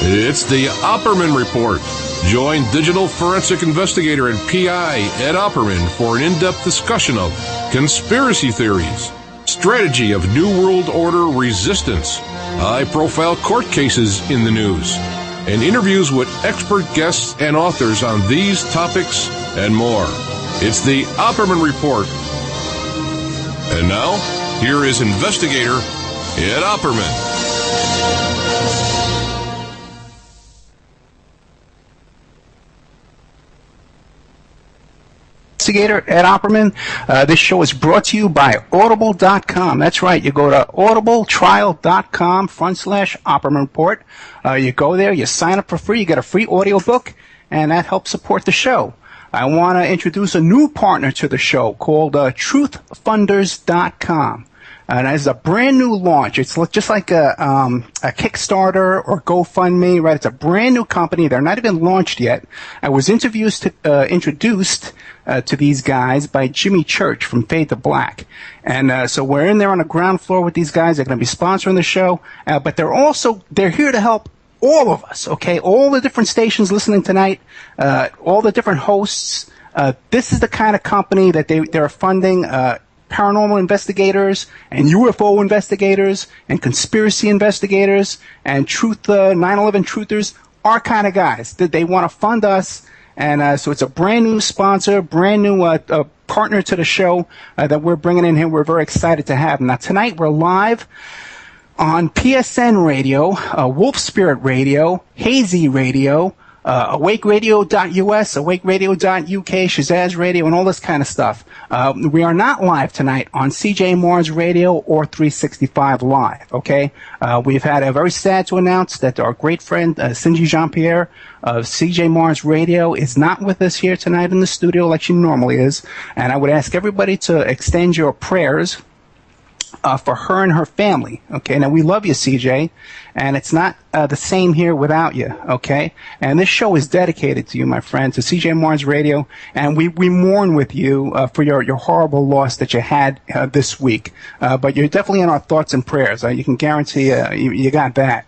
It's the Opperman Report. Join digital forensic investigator and PI Ed Opperman for an in-depth discussion of conspiracy theories, strategy of New World Order resistance, high-profile court cases in the news, and interviews with expert guests and authors on these topics and more. It's the Opperman Report. And now, here is investigator Ed Opperman. Investigator Ed Opperman. This show is brought to you by Audible.com. That's right. You go to audibletrial.com/Opperman Report. You go there, you sign up for free, you get a free audiobook, and that helps support the show. I want to introduce a new partner to the show called truthfunders.com. And it's a brand new launch. It's just like a Kickstarter or GoFundMe, right? It's a brand new company. They're not even launched yet. I was introduced to these guys by Jimmy Church from Fade to Black. And so we're in there on the ground floor with these guys. They're going to be sponsoring the show. But they're here to help all of us, okay? All the different stations listening tonight, all the different hosts. This is the kind of company that they're funding, paranormal investigators and UFO investigators and conspiracy investigators and 9/11 truthers, our kind of guys. They want to fund us, and so it's a brand new sponsor, brand new partner to the show that we're bringing in here. We're very excited to have. Now tonight we're live on PSN Radio, Wolf Spirit Radio, Hazy Radio, AwakeRadio.us, AwakeRadio.uk, Shazaz Radio, and all this kind of stuff. We are not live tonight on CJ Mars Radio or 365 Live, okay? We've had a very sad to announce that our great friend, Cindy Jean-Pierre of CJ Mars Radio is not with us here tonight in the studio like she normally is. And I would ask everybody to extend your prayers for her and her family, okay? Now, we love you, CJ, and it's not the same here without you, okay? And this show is dedicated to you, my friend, to CJ Mars Radio, and we mourn with you for your horrible loss that you had this week. But you're definitely in our thoughts and prayers. You can guarantee you got that.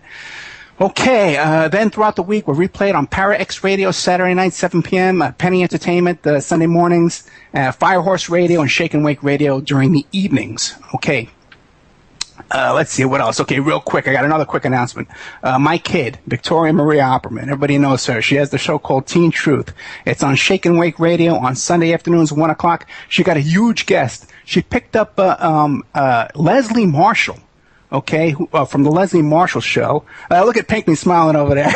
Okay, then throughout the week, we're replayed on Para X Radio Saturday night, 7 p.m., Penny Entertainment Sunday mornings, Firehorse Radio, and Shake and Wake Radio during the evenings. Okay, let's see, what else? Okay, real quick, I got another quick announcement. My kid, Victoria Maria Opperman, everybody knows her. She has the show called Teen Truth. It's on Shake and Wake Radio on Sunday afternoons, 1 o'clock. She got a huge guest. She picked up Leslie Marshall. Okay, from the Leslie Marshall Show. Look at Pinckney smiling over there.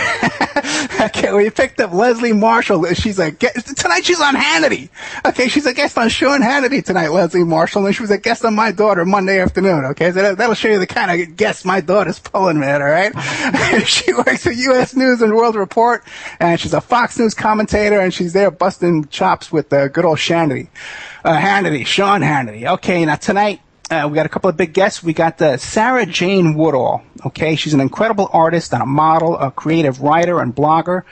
Okay, we picked up Leslie Marshall. She's tonight she's on Hannity. Okay, she's a guest on Sean Hannity tonight, Leslie Marshall, and she was a guest on My Daughter Monday afternoon. Okay, so that'll show you the kind of guests my daughter's pulling, man, all right? She works at U.S. News and World Report, and she's a Fox News commentator, and she's there busting chops with good old Sean Hannity. Okay, now tonight, we got a couple of big guests. We got Sara Jane Woodall. Okay, she's an incredible artist and a model, a creative writer and blogger.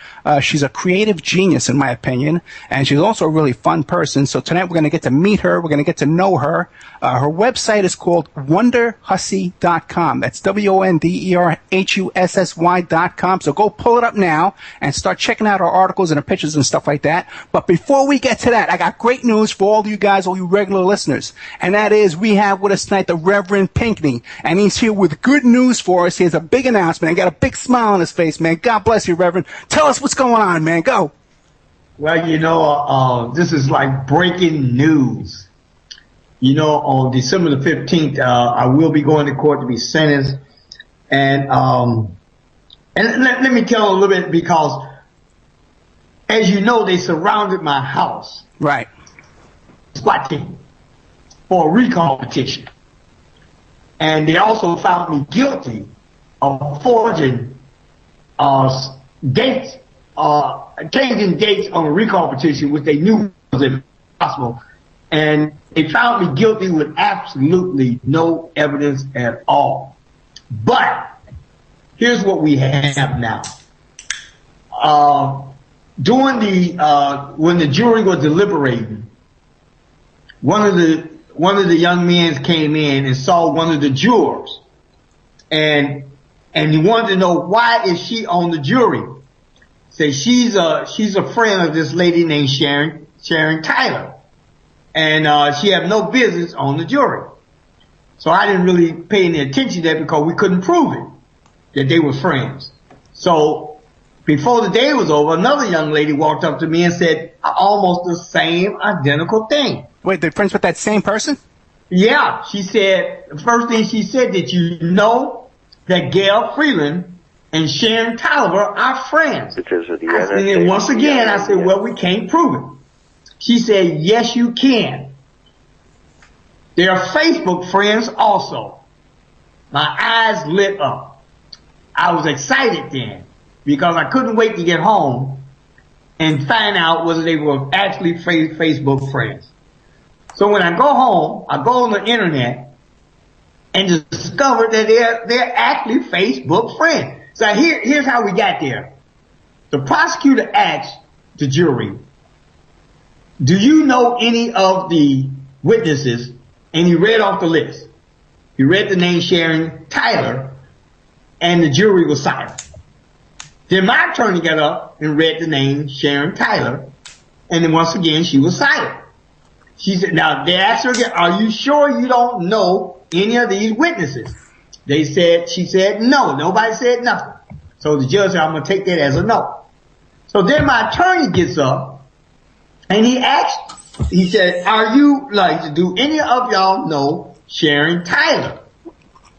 She's a creative genius, in my opinion, and she's also a really fun person. So tonight we're going to get to meet her. We're going to get to know her. Her website is called wonderhussy.com. That's WONDERHUSSY.com. So go pull it up now and start checking out her articles and her pictures and stuff like that. But before we get to that, I got great news for all you guys, all you regular listeners, and that is we have with us tonight the Reverend Pinckney, and he's here with good news for us. He has a big announcement. He got a big smile on his face, man. God bless you, Reverend. Tell us what's going on, man. Go. Well, this is like breaking news. On December the 15th, I will be going to court to be sentenced. And let me tell a little bit, because as you know, they surrounded my house. Right. SWAT team for a recall petition. And they also found me guilty of forging dates, changing dates on a recall petition, which they knew was impossible. And they found me guilty with absolutely no evidence at all. But here's what we have now. During when the jury was deliberating, one of the young men came in and saw one of the jurors, and and he wanted to know why is she on the jury. Say she's a friend of this lady named Sharon Tyler, and she had no business on the jury. So I didn't really pay any attention to that because we couldn't prove it that they were friends. So before the day was over, another young lady walked up to me and said almost the same identical thing. Wait, they're friends with that same person? Yeah, she said, the first thing she said, that you know that Gail Freeland and Sharon Tyler are friends. And once again, I said, well, we can't prove it. She said, yes, you can. They are Facebook friends also. My eyes lit up. I was excited then because I couldn't wait to get home and find out whether they were actually Facebook friends. So when I go home, I go on the internet and discover that they're actually Facebook friends. So here's how we got there. The prosecutor asked the jury, do you know any of the witnesses? And he read off the list. He read the name Sharon Tyler, and the jury was silent. Then my attorney got up and read the name Sharon Tyler, and then once again she was silent. She said, now they asked her again, are you sure you don't know any of these witnesses? She said no, nobody said nothing. So the judge said, I'm going to take that as a no. So then my attorney gets up and he said, do any of y'all know Sharon Tyler?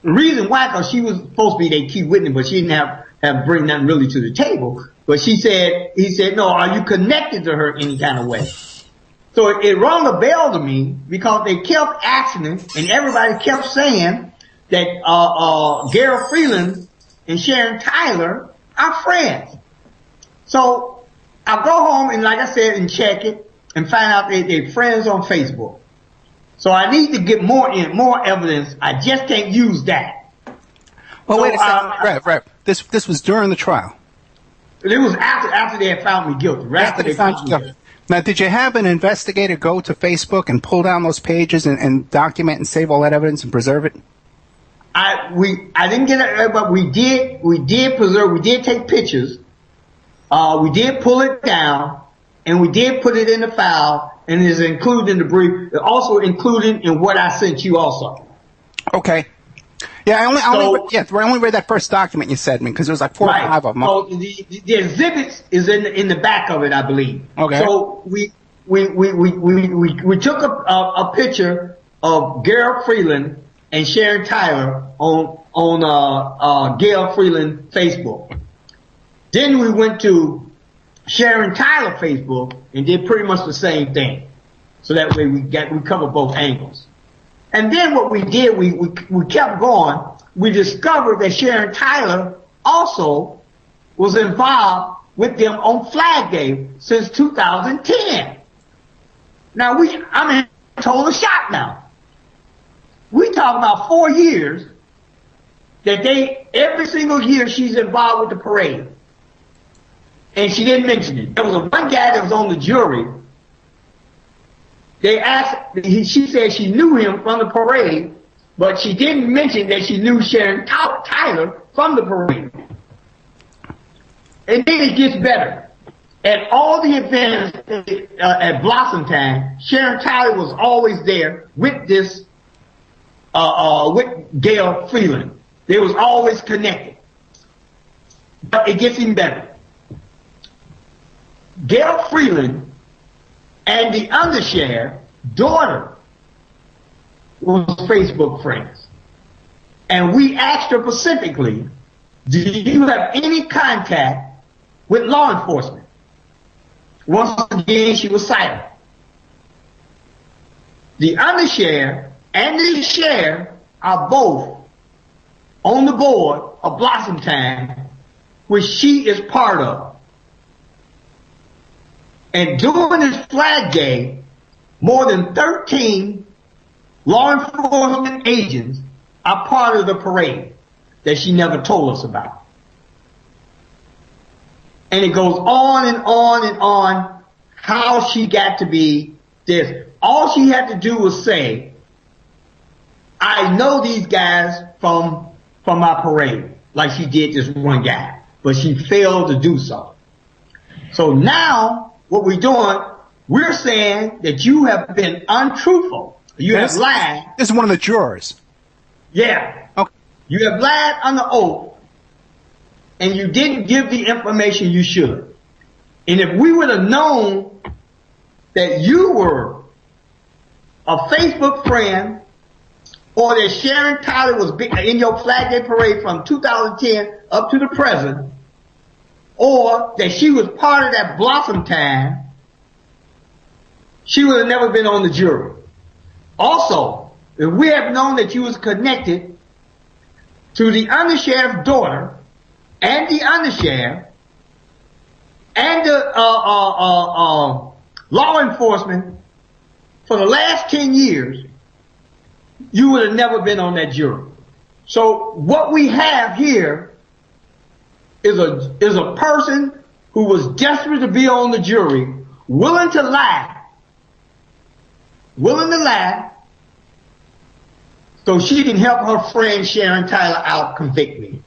The reason why, because she was supposed to be their key witness, but she didn't have bring nothing really to the table. But he said, no, are you connected to her any kind of way? So it rung a bell to me because they kept asking him, and everybody kept saying that Gary Freeland and Sharon Tyler are friends. So I go home and, like I said, and check it and find out they're friends on Facebook. So I need to get more evidence. I just can't use that. Well, wait a second, Rev. This was during the trial. It was after they had found me guilty. Right after they found me guilty. Now, did you have an investigator go to Facebook and pull down those pages and document and save all that evidence and preserve it? I didn't get it, but we did preserve. We did take pictures. We did pull it down, and we did put it in the file, and it is included in the brief. It's also included in what I sent you also. Okay. Yeah, I only read that first document you sent me because there was like 4 or 5 of them. So the exhibits is in the back of it, I believe. Okay. So we took a picture of Gail Freeland and Sharon Tyler on Gail Freeland Facebook. Then we went to Sharon Tyler Facebook and did pretty much the same thing. So that way we covered both angles. And then what we did, we kept going. We discovered that Sharon Tyler also was involved with them on Flag Day since 2010. Now I'm in total shock now. We talking about 4 years that every single year she's involved with the parade. And she didn't mention it. There was one guy that was on the jury. She said she knew him from the parade, but she didn't mention that she knew Sharon Tyler from the parade. And then it gets better. At all the events at Blossom Time, Sharon Tyler was always there with with Gail Freeland. They was always connected. But it gets even better. Gail Freeland and the undersheriff daughter was Facebook friends. And we asked her specifically, do you have any contact with law enforcement? Once again, she was silent. The undersheriff and the sheriff are both on the board of Blossom Time, which she is part of. And during this Flag Day, more than 13 law enforcement agents are part of the parade that she never told us about. And it goes on and on and on how she got to be this. All she had to do was say, I know these guys from my parade. like she did this one guy, but she failed to do so. So now what we're doing, we're saying that you have been untruthful. You have lied. This is one of the jurors. Yeah. Okay. You have lied under oath, and you didn't give the information you should. And if we would have known that you were a Facebook friend, or that Sharon Tyler was in your Flag Day parade from 2010 up to the present, or that she was part of that Blossom time, she would have never been on the jury. Also, if we have known that you was connected to the undersheriff's daughter and the undersheriff and the law enforcement for the last 10 years, you would have never been on that jury. So what we have here is a person who was desperate to be on the jury, willing to lie, so she can help her friend Sharon Tyler out convict me.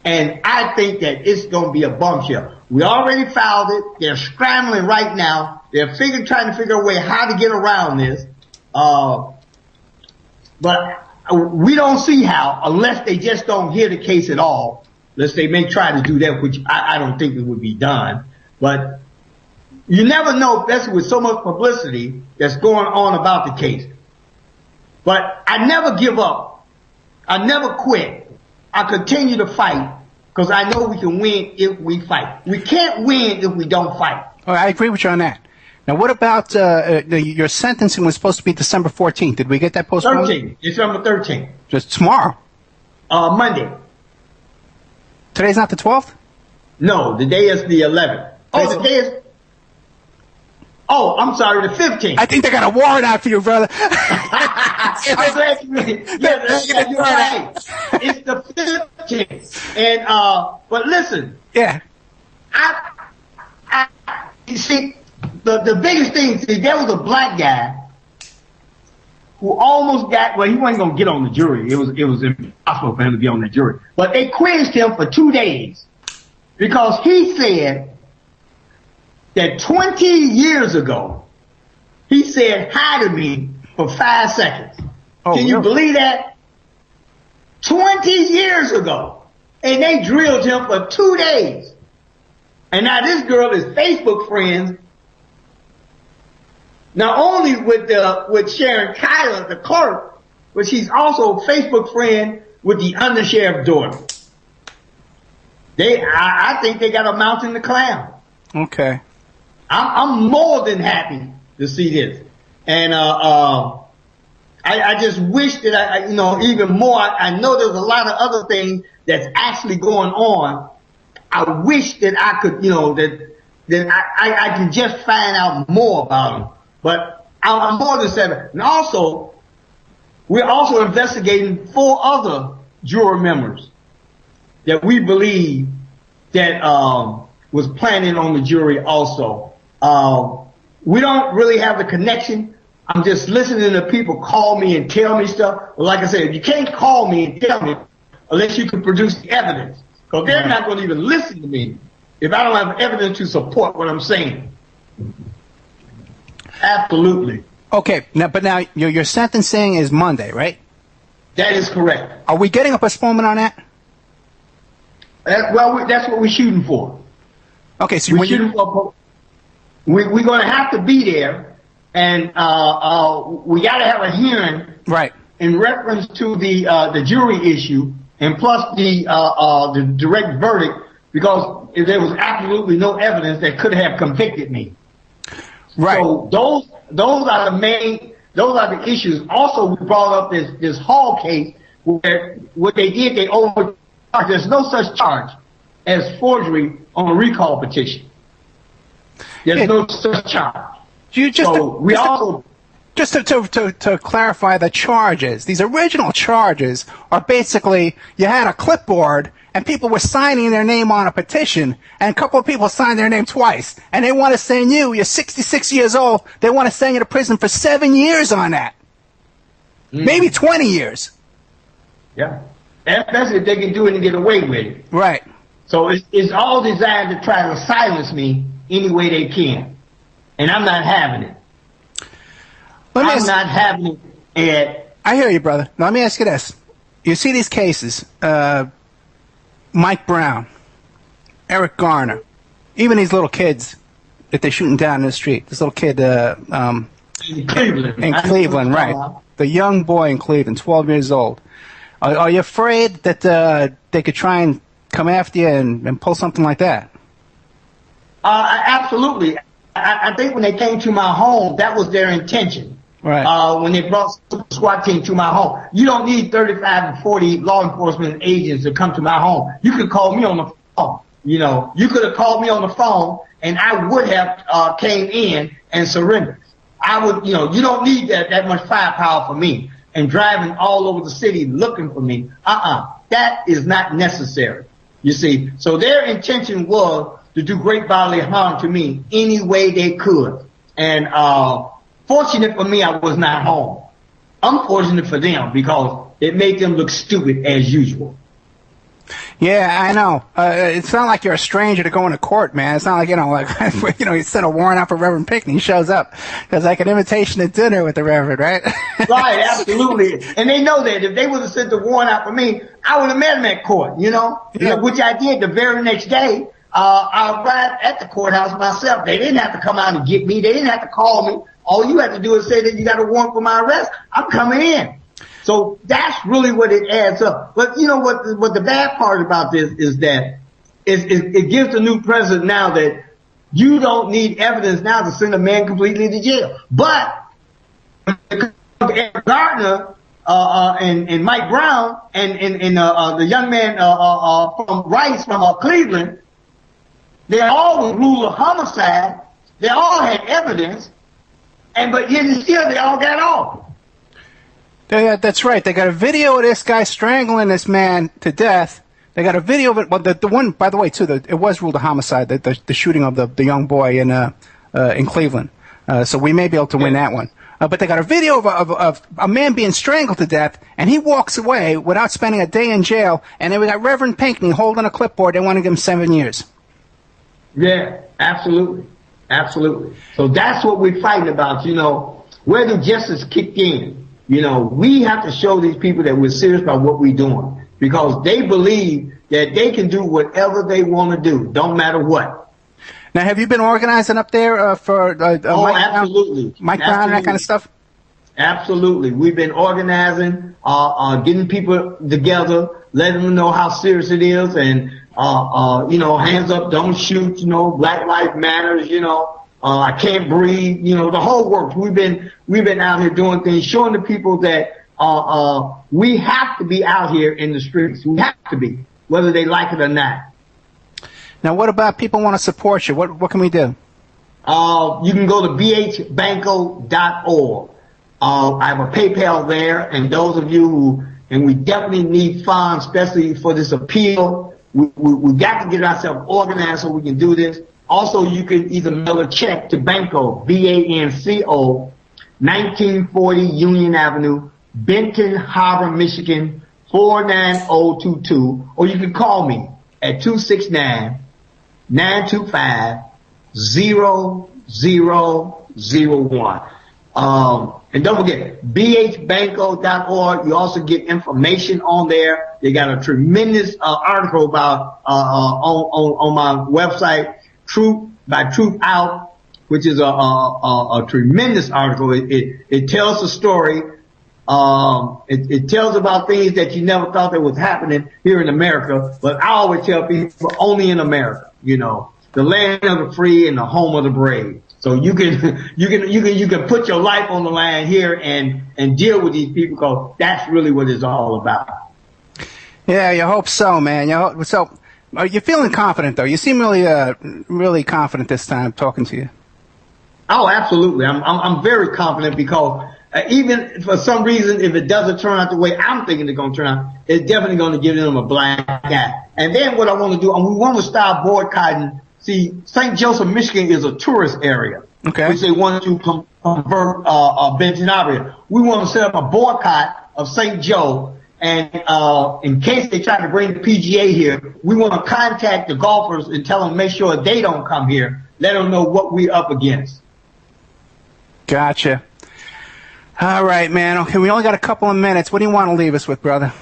And I think that it's going to be a bombshell. We already filed it. They're scrambling right now. They're trying to figure a way how to get around this. But we don't see how, unless they just don't hear the case at all. Unless they may try to do that, which I don't think it would be done. But you never know, especially with so much publicity that's going on about the case. But I never give up. I never quit. I continue to fight because I know we can win if we fight. We can't win if we don't fight. Oh, I agree with you on that. Now, what about your sentencing was supposed to be December 14th. Did we get that postponed? 13th. December 13th. Just tomorrow? Monday. Today's not the 12th? No, the day is the 11th. Oh, the day is... Oh, I'm sorry, the 15th. I think they got a warrant out for you, brother. I'm glad you... Yeah, you're right. It's the 15th. And, but listen. Yeah. You see, the biggest thing, there was a black guy who almost got, well, he wasn't going to get on the jury. It was impossible for him to be on the jury. But they quizzed him for 2 days because he said that 20 years ago, he said hi to me for 5 seconds. Oh, Can you believe that? 20 years ago. And they drilled him for 2 days. And now this girl is Facebook friends not only with Sharon Tyler, the clerk, but she's also a Facebook friend with the undersheriff's daughter. I think they got a mountain to climb. Okay. I'm more than happy to see this. And, I just wish that even more. I know there's a lot of other things that's actually going on. I wish that I could, that I can just find out more about them. But I'm more than 7. And also, we're also investigating 4 other juror members that we believe that was planning on the jury also. We don't really have the connection. I'm just listening to people call me and tell me stuff. But like I said, you can't call me and tell me unless you can produce the evidence. Because they're not going to even listen to me if I don't have evidence to support what I'm saying. Absolutely. Okay, now your sentencing is Monday, right? That is correct. Are we getting a postponement on that? Well, that's what we're shooting for. Okay, so we're going to have to be there, and we got to have a hearing, right, in reference to the jury issue, and plus the direct verdict, because there was absolutely no evidence that could have convicted me. Right. So those are the issues. Also, we brought up this Hall case where what they did, they overcharged. There's no such charge as forgery on a recall petition. There's no such charge. Just to clarify the charges, these original charges are basically you had a clipboard and people were signing their name on a petition, and a couple of people signed their name twice, and they want to send you're 66 years old, they want to send you to prison for 7 years on that. Maybe 20 years. Yeah. especially if they can do it and get away with it. Right. So it's all designed to try to silence me any way they can. And I'm not having it. I'm not having it, Ed. I hear you, brother. Now, let me ask you this. You see these cases, Mike Brown, Eric Garner, even these little kids that they're shooting down in the street. This little kid in Cleveland. In Cleveland, right. The young boy in Cleveland, 12 years old. Are you afraid that they could try and come after you and pull something like that? Absolutely. I think when they came to my home, that was their intention. Right. When they brought the SWAT team to my home. You don't need 35 and 40 law enforcement agents to come to my home. You could call me on the phone. You know, you could have called me on the phone and I would have came in and surrendered. I would, you know, you don't need that much firepower for me and driving all over the city looking for me. That is not necessary. You see, so their intention was to do great bodily harm to me any way they could. And fortunate for me, I was not home. Unfortunate for them because it made them look stupid as usual. Yeah, I know. It's not like you're a stranger to going to court, man. It's not like, you send a warrant out for Reverend Pinckney. He shows up. There's like an invitation to dinner with the Reverend, right? Right, absolutely. And they know that. If they would have sent the warrant out for me, I would have met him at court, Yeah. Which I did the very next day. I arrived at the courthouse myself. They didn't have to come out and get me. They didn't have to call me. All you have to do is say that you got a warrant for my arrest. I'm coming in. So that's really what it adds up. But you know what the bad part about this is that it gives the new president now that you don't need evidence now to send a man completely to jail. But Eric Gardner and Mike Brown and the young man from Rice from Cleveland, they all ruled a homicide. They all had evidence, but yet still they all got off. Yeah, that's right. They got a video of this guy strangling this man to death. They got a video of it. Well, the one, by the way, too, it was ruled a homicide, the shooting of the young boy in Cleveland. So we may be able to win that one. But they got a video of a man being strangled to death, and he walks away without spending a day in jail. And then we got Reverend Pinckney holding a clipboard. They want to give him 7 years. Yeah, absolutely. Absolutely. So that's what we're fighting about, where the justice kicked in. We have to show these people that we're serious about what we're doing because they believe that they can do whatever they want to do, don't matter what. Now, have you been organizing up there for absolutely. Mike Brown and that kind of stuff? Absolutely. We've been organizing, getting people together, letting them know how serious it is and, hands up, don't shoot, Black Lives Matters, I can't breathe, the whole works. We've been out here doing things, showing the people that we have to be out here in the streets. We have to be, whether they like it or not. Now, what about people want to support you? What can we do? You can go to bhbanco.org. I have a PayPal there, and those of you and we definitely need funds, especially for this appeal. We got to get ourselves organized so we can do this. Also, you can either mail a check to Banco, B-A-N-C-O, 1940 Union Avenue, Benton Harbor, Michigan, 49022, or you can call me at 269-925-0001. And don't forget, bhbanco.org. You also get information on there. They got a tremendous article about on my website, Truth Out, which is a tremendous article. It tells the story. It tells about things that you never thought that was happening here in America. But I always tell people only in America, the land of the free and the home of the brave. So you can put your life on the line here and deal with these people because that's really what it's all about. Yeah, you hope so, man. So you're feeling confident though. You seem really confident this time talking to you. Oh, absolutely. I'm very confident because even for some reason, if it doesn't turn out the way I'm thinking it's going to turn out, it's definitely going to give them a black eye. And then what I want to do, we want to start boycotting. See, St. Joseph, Michigan is a tourist area. Okay. Which they want to convert Benton Harbor. We want to set up a boycott of St. Joe And in case they try to bring the PGA here, we want to contact the golfers and tell them make sure they don't come here. Let them know what we're up against. Gotcha. All right, man. Okay, we only got a couple of minutes. What do you want to leave us with, brother?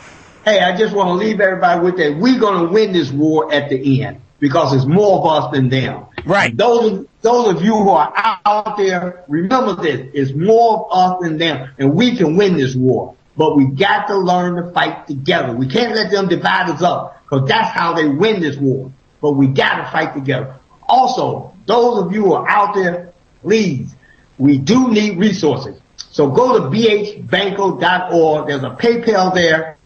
Hey, I just want to leave everybody with that. We're going to win this war at the end because there's more of us than them. Right. Those of you who are out there, remember this. It's more of us than them, and we can win this war. But we got to learn to fight together. We can't let them divide us up because that's how they win this war. But we got to fight together. Also, those of you who are out there, please, we do need resources. So go to bhbanco.org. There's a PayPal there.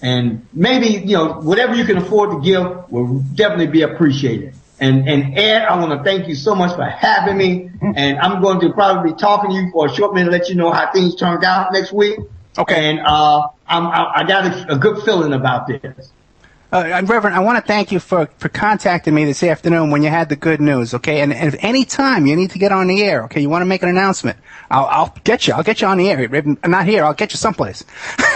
And maybe, whatever you can afford to give will definitely be appreciated. And Ed, I want to thank you so much for having me. And I'm going to probably be talking to you for a short minute, let you know how things turned out next week. Okay. And I got a good feeling about this. Reverend, I want to thank you for contacting me this afternoon when you had the good news, okay? And if any time you need to get on the air, okay, you want to make an announcement, I'll get you. I'll get you on the air. I'm not here. I'll get you someplace.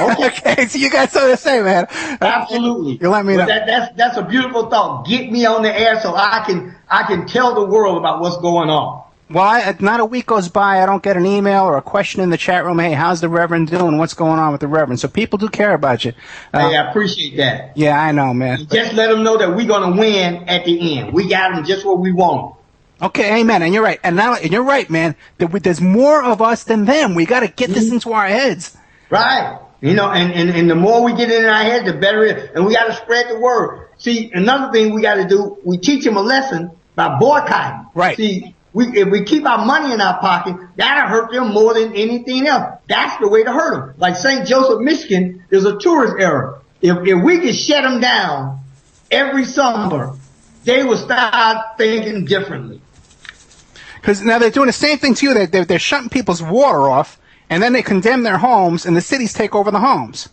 Okay, so you got something to say, man. Absolutely. You let me know. That's a beautiful thought. Get me on the air so I can tell the world about what's going on. Well, not a week goes by I don't get an email or a question in the chat room. Hey, how's the Reverend doing? What's going on with the Reverend? So people do care about you. Hey, I appreciate that. Yeah, I know, man. Just let them know that we're going to win at the end. We got them just what we want. Okay, amen. And you're right. And you're right, man. There's more of us than them. We got to get this into our heads. Right. And the more we get it in our heads, the better it is. And we got to spread the word. See, another thing we got to do, we teach them a lesson by boycotting. Right. See, if we keep our money in our pocket, that'll hurt them more than anything else. That's the way to hurt them. Like St. Joseph, Michigan is a tourist area. If we could shut them down every summer, they will start thinking differently. Because now they're doing the same thing to you. They're shutting people's water off, and then they condemn their homes, and the cities take over the homes.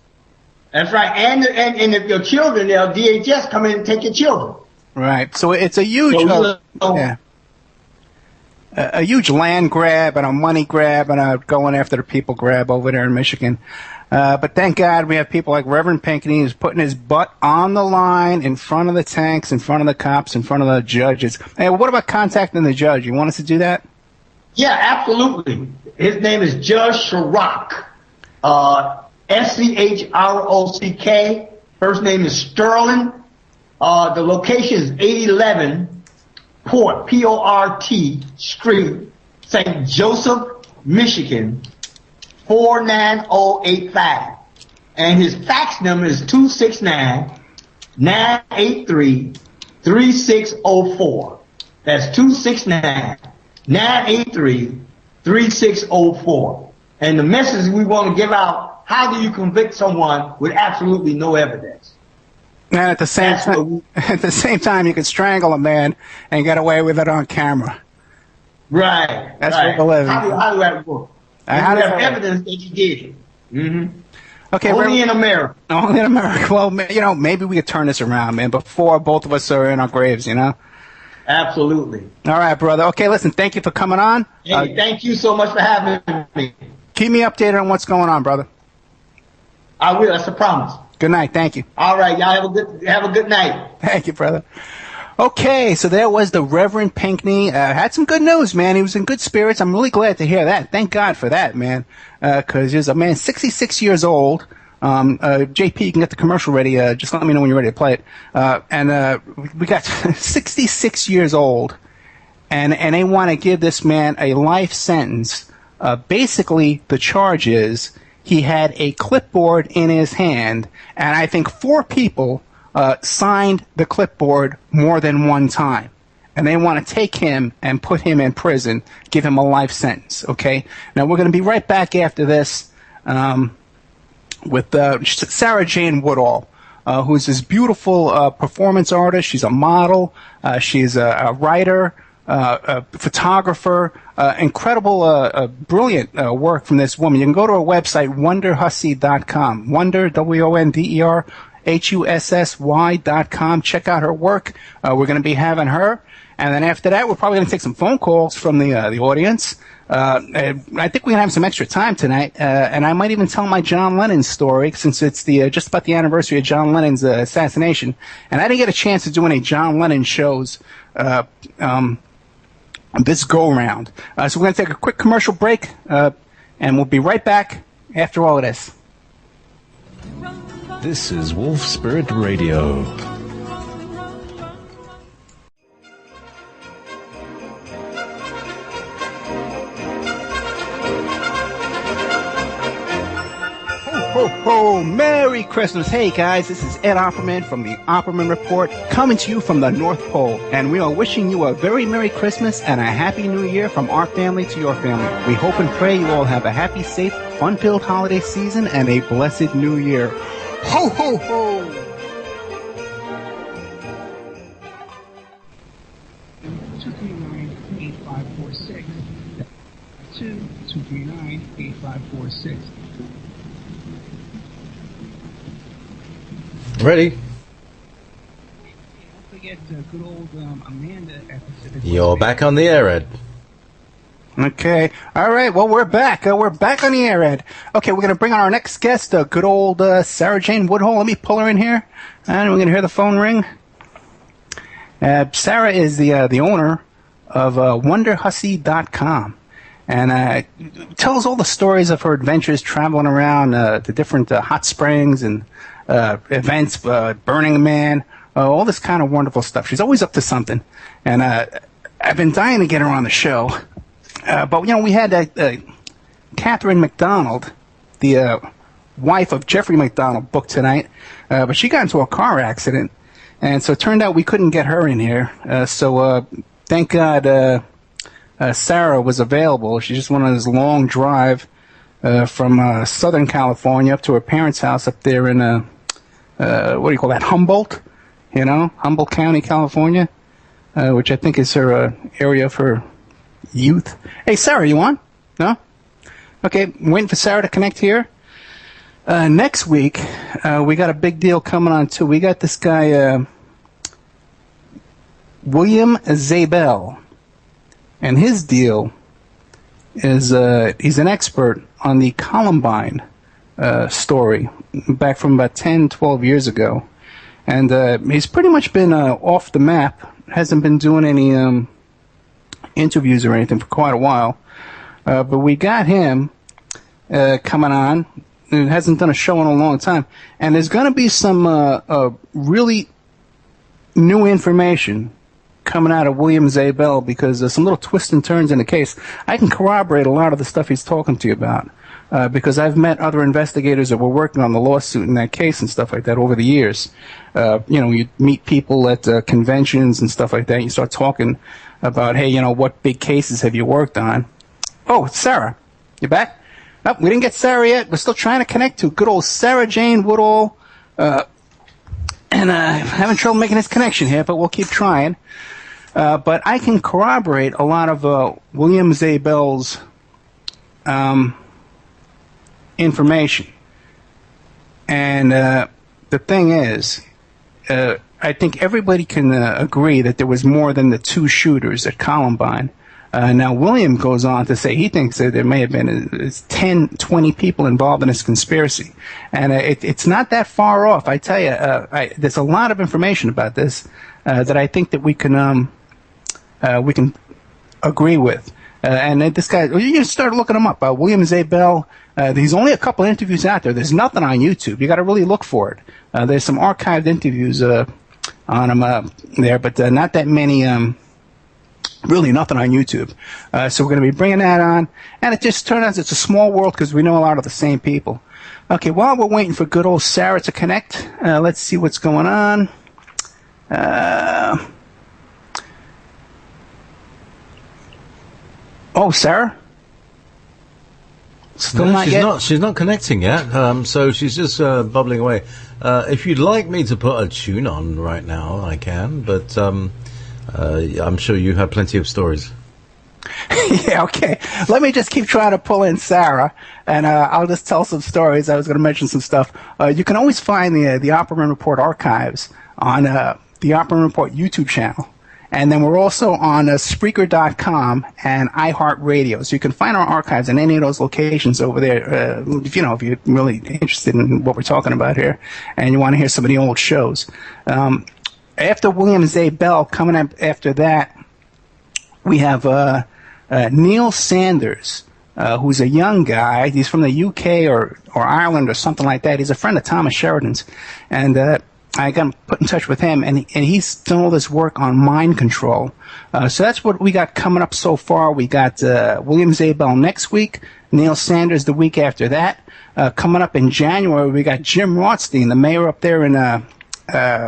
That's right. And if your children, they'll DHS come in and take your children. Right. So it's a huge... a huge land grab and a money grab and a going after the people grab over there in Michigan. But thank God we have people like Reverend Pinckney who's putting his butt on the line in front of the tanks, in front of the cops, in front of the judges. Hey, what about contacting the judge? You want us to do that? Yeah, absolutely. His name is Judge Schrock. S-C-H-R-O-C-K. First name is Sterling. The location is 811 Port, P-O-R-T, Street, St. Joseph, Michigan, 49085. And his fax number is 269-983-3604. That's 269-983-3604. And the message we want to give out, how do you convict someone with absolutely no evidence? And at the same time, you can strangle a man and get away with it on camera. Right. That's right. what we're living. How do that work? You have evidence that you did it. Mm-hmm. Okay. Only in America. Only in America. Well, maybe we could turn this around, man, before both of us are in our graves, Absolutely. All right, brother. Okay, listen, thank you for coming on. Hey, thank you so much for having me. Keep me updated on what's going on, brother. I will. That's a promise. Good night. Thank you. All right. Y'all have a good night. Thank you, brother. Okay, so there was the Reverend Pinckney. Had some good news, man. He was in good spirits. I'm really glad to hear that. Thank God for that, man. Because he's a man 66 years old. JP, you can get the commercial ready. Just let me know when you're ready to play it. And we got 66 years old. And they want to give this man a life sentence. Basically, the charge is he had a clipboard in his hand, and I think 4 people signed the clipboard more than one time. And they want to take him and put him in prison, give him a life sentence, okay? Now, we're going to be right back after this with Sara Jane Woodall, who's this beautiful performance artist. She's a model. She's a writer. A photographer, incredible, brilliant work from this woman. You can go to her website, wonderhussy.com. Wonder, W-O-N-D-E-R, HUSSY.com. Check out her work. We're going to be having her. And then after that, we're probably going to take some phone calls from the audience. I think we're going to have some extra time tonight. And I might even tell my John Lennon story since it's just about the anniversary of John Lennon's assassination. And I didn't get a chance to do any John Lennon shows this go-round. So we're going to take a quick commercial break, and we'll be right back after all of this. This is Wolf Spirit Radio. Ho, ho, Merry Christmas. Hey, guys, this is Ed Opperman from the Opperman Report, coming to you from the North Pole. And we are wishing you a very Merry Christmas and a Happy New Year from our family to your family. We hope and pray you all have a happy, safe, fun-filled holiday season and a blessed New Year. Ho, ho, ho! 239-8546. 239-8546. Ready? Don't forget good old Amanda at Pacific. You're back on the air, Ed. Okay. All right. Well, we're back. We're back on the air, Ed. Okay, we're going to bring on our next guest, good old Sara Jane Woodall. Let me pull her in here, and we're going to hear the phone ring. Sara is the owner of WonderHussy.com. And tells all the stories of her adventures traveling around the different hot springs and events, Burning Man, all this kind of wonderful stuff. She's always up to something. And I've been dying to get her on the show. But, we had Catherine McDonald, the wife of Jeffrey McDonald, booked tonight. But she got into a car accident. And so it turned out we couldn't get her in here. So thank God Sara was available. She just went on this long drive from Southern California up to her parents' house up there in, what do you call that, Humboldt? Humboldt County, California, which I think is her area of her youth. Hey, Sara, you on? No? Okay, I'm waiting for Sara to connect here. Next week, we got a big deal coming on, too. We got this guy, William Zabel. And his deal is he's an expert on the Columbine story back from about 10, 12 years ago. And he's pretty much been off the map, hasn't been doing any interviews or anything for quite a while. But we got him coming on. He hasn't done a show in a long time. And there's going to be some really new information coming out of William Zabel because there's some little twists and turns in the case. I can corroborate a lot of the stuff he's talking to you about because I've met other investigators that were working on the lawsuit in that case and stuff like that over the years. You meet people at conventions and stuff like that. You start talking about, hey, what big cases have you worked on? Oh, Sara, you back? Oh, we didn't get Sara yet. We're still trying to connect to good old Sara Jane Woodall. And having trouble making this connection here, but we'll keep trying. But I can corroborate a lot of William Zabel's information. And the thing is, I think everybody can agree that there was more than the two shooters at Columbine. Now, William goes on to say he thinks that there may have been 10, 20 people involved in this conspiracy. And it's not that far off. I tell you, there's a lot of information about this that I think that we can agree with. And this guy, you start looking him up. William Zabel, there's only a couple interviews out there. There's nothing on YouTube. You got to really look for it. There's some archived interviews on him there, but not that many. Really nothing on YouTube. So we're going to be bringing that on. And it just turns out it's a small world because we know a lot of the same people. Okay, while we're waiting for good old Sara to connect, let's see what's going on. Oh, Sara? Still not yet? She's not connecting yet, so she's just bubbling away. If you'd like me to put a tune on right now, I can, but I'm sure you have plenty of stories. Yeah, okay. Let me just keep trying to pull in Sara, and I'll just tell some stories. I was going to mention some stuff. You can always find the Opperman Report archives on the Opperman Report YouTube channel. And then we're also on Spreaker.com and iHeartRadio. So you can find our archives in any of those locations over there, if you're really interested in what we're talking about here and you want to hear some of the old shows. After William Z. Bell, coming up after that, we have Neil Sanders, who's a young guy. He's from the UK or Ireland or something like that. He's a friend of Thomas Sheridan's. And I got put in touch with him, and he's done all this work on mind control. So that's what we got coming up so far. We got William Zabel next week, Neil Sanders the week after that. Coming up in January, we got Jim Rothstein, the mayor up there in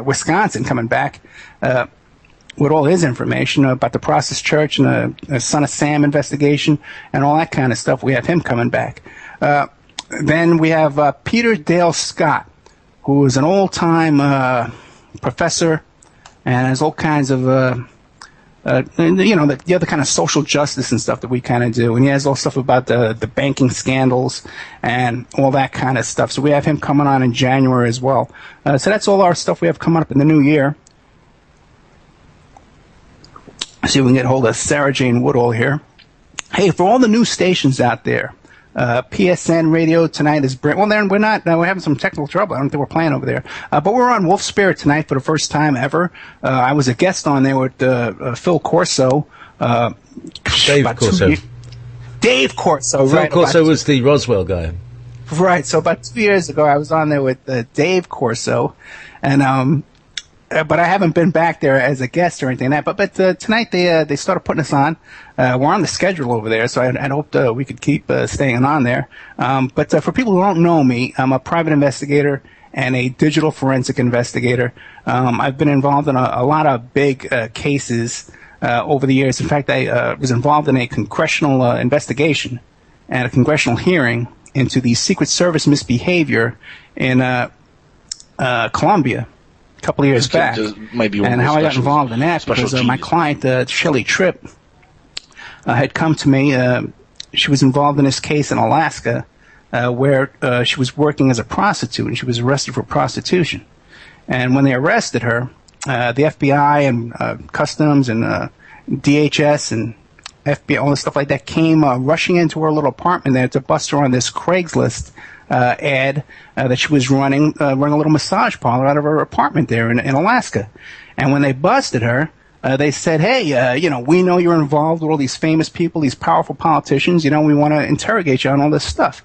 Wisconsin, coming back with all his information about the Process Church and the Son of Sam investigation and all that kind of stuff. We have him coming back. Then we have Peter Dale Scott, who is an old-time professor and has all kinds of, the other kind of social justice and stuff that we kind of do. And he has all stuff about the banking scandals and all that kind of stuff. So we have him coming on in January as well. So that's all our stuff we have coming up in the new year. See if we can get hold of Sara Jane Woodall here. Hey, for all the new stations out there, PSN Radio tonight is we're having some technical trouble. I don't think we're playing over there. But we're on Wolf Spirit tonight for the first time ever. I was a guest on there with Phil Corso. Dave Corso. Dave Corso, Phil right. Corso was the Roswell guy. Right. So about 2 years ago, I was on there with Dave Corso. And but I haven't been back there as a guest or anything like that. But tonight they started putting us on. We're on the schedule over there, so I'd hoped we could keep staying on there. But for people who don't know me, I'm a private investigator and a digital forensic investigator. I've been involved in a lot of big cases over the years. In fact, I was involved in a congressional investigation and a congressional hearing into the Secret Service misbehavior in Colombia a couple of years back, and how I got involved in that because my client, Shelley Tripp, had come to me. She was involved in this case in Alaska where she was working as a prostitute, and she was arrested for prostitution. And when they arrested her, the FBI and Customs and DHS and FBI, all this stuff like that, came rushing into her little apartment there to bust her on this Craigslist ad that she was running a little massage parlor out of her apartment there in Alaska. And when they busted her, they said, hey, we know you're involved with all these famous people, these powerful politicians. We want to interrogate you on all this stuff.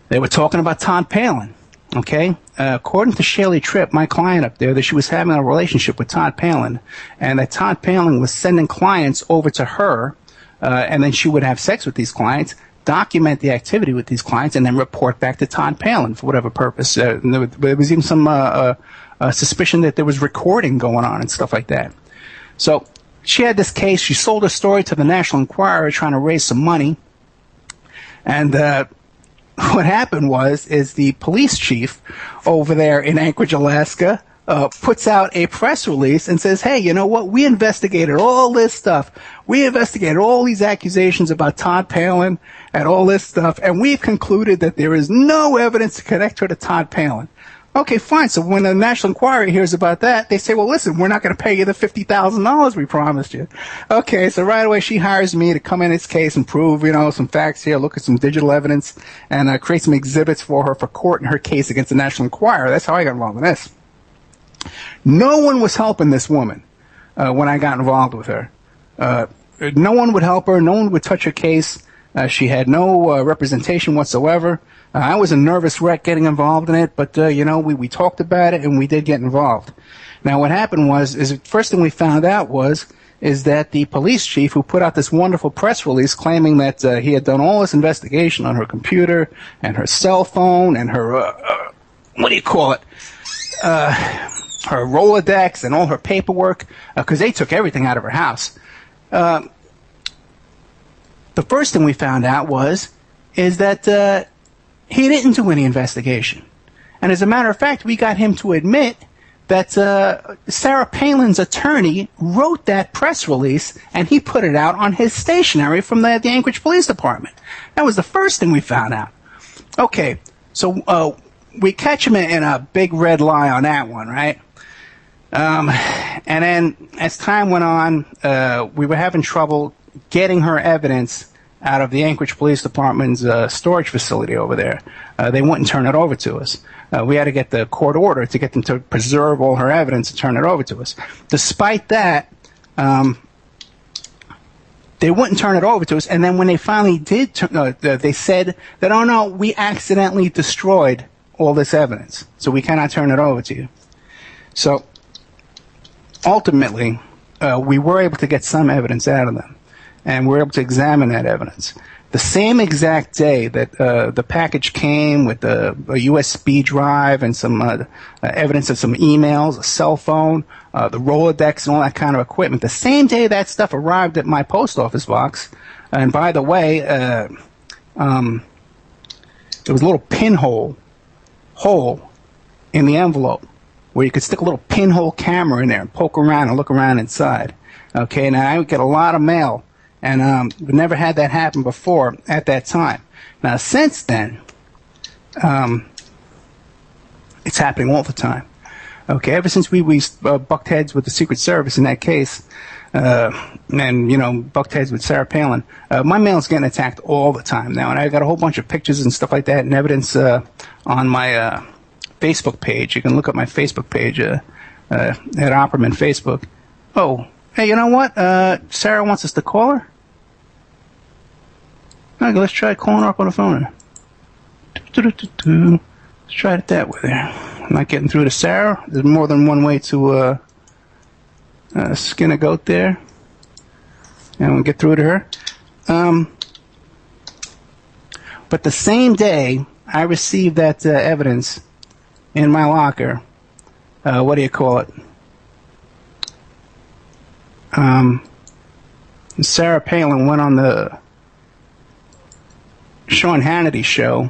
They were talking about Todd Palin, okay? According to Shelley Tripp, my client up there, that she was having a relationship with Todd Palin, and that Todd Palin was sending clients over to her, and then she would have sex with these clients, document the activity with these clients, and then report back to Todd Palin for whatever purpose. There was even some suspicion that there was recording going on and stuff like that. So she had this case. She sold her story to the National Enquirer trying to raise some money. And what happened is the police chief over there in Anchorage, Alaska, puts out a press release and says, hey, you know what? We investigated all this stuff. We investigated all these accusations about Todd Palin and all this stuff, and we've concluded that there is no evidence to connect her to Todd Palin. Okay, fine. So when the National Enquirer hears about that, they say, well, listen, we're not going to pay you the $50,000 we promised you. Okay, so right away she hires me to come in this case and prove, some facts here, look at some digital evidence, and create some exhibits for her for court in her case against the National Enquirer. That's how I got involved in this. No one was helping this woman when I got involved with her. No one would help her. No one would touch her case. She had no representation whatsoever. I was a nervous wreck getting involved in it, but, we talked about it and we did get involved. Now, what happened is the first thing we found out is that the police chief who put out this wonderful press release claiming that he had done all this investigation on her computer and her cell phone and her, her Rolodex and all her paperwork, because they took everything out of her house. The first thing we found out is that he didn't do any investigation. And as a matter of fact, we got him to admit that Sarah Palin's attorney wrote that press release, and he put it out on his stationery from the Anchorage Police Department. That was the first thing we found out. Okay, so we catch him in a big red lie on that one, right? And then as time went on, we were having trouble getting her evidence out of the Anchorage Police Department's storage facility over there. They wouldn't turn it over to us. We had to get the court order to get them to preserve all her evidence and turn it over to us. Despite that, they wouldn't turn it over to us. And then when they finally did, they said that, oh no, we accidentally destroyed all this evidence, so we cannot turn it over to you. So ultimately, we were able to get some evidence out of them, and we were able to examine that evidence. The same exact day that the package came with a USB drive and some evidence of some emails, a cell phone, the Rolodex, and all that kind of equipment, the same day that stuff arrived at my post office box, and by the way, there was a little pinhole hole in the envelope where you could stick a little pinhole camera in there and poke around and look around inside. Okay, now I would get a lot of mail, and we never had that happen before at that time. Now, since then, it's happening all the time. Okay, ever since we bucked heads with the Secret Service in that case, and, bucked heads with Sarah Palin, my mail's getting attacked all the time now, and I got a whole bunch of pictures and stuff like that and evidence on my Facebook page. You can look up my Facebook page at Opperman Facebook. Oh, hey, you know what? Sarah wants us to call her. Okay, let's try calling her up on the phone. Let's try it that way there. I'm not getting through to Sarah. There's more than one way to skin a goat there. And we'll get through to her. But the same day I received that evidence in my locker, what do you call it? Sarah Palin went on the Sean Hannity show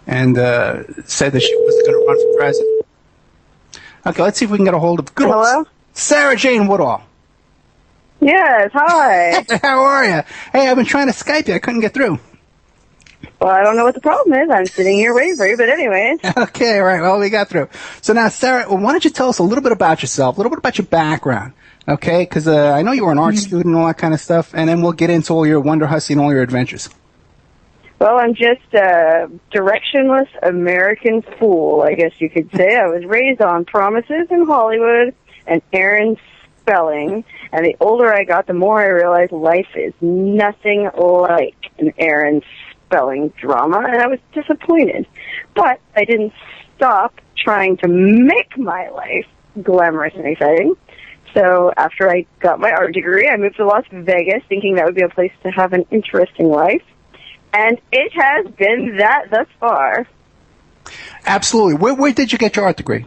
and said that she was going to run for president. Okay, let's see if we can get a hold of Hello? Sara Jane Woodall. Yes, hi. How are you? Hey, I've been trying to Skype you. I couldn't get through. Well, I don't know what the problem is. I'm sitting here waiting for you, but anyways. Okay, all right. Well, we got through. So now, Sarah, why don't you tell us a little bit about yourself, a little bit about your background, okay? Because I know you were an art student and all that kind of stuff, and then we'll get into all your Wonder Hussy and all your adventures. Well, I'm just a directionless American fool, I guess you could say. I was raised on promises in Hollywood and Aaron spelling, and the older I got, the more I realized life is nothing like an Aaron spelling drama, and I was disappointed. But I didn't stop trying to make my life glamorous and exciting. So after I got my art degree, I moved to Las Vegas, thinking that would be a place to have an interesting life. And it has been that thus far. Absolutely. Where did you get your art degree?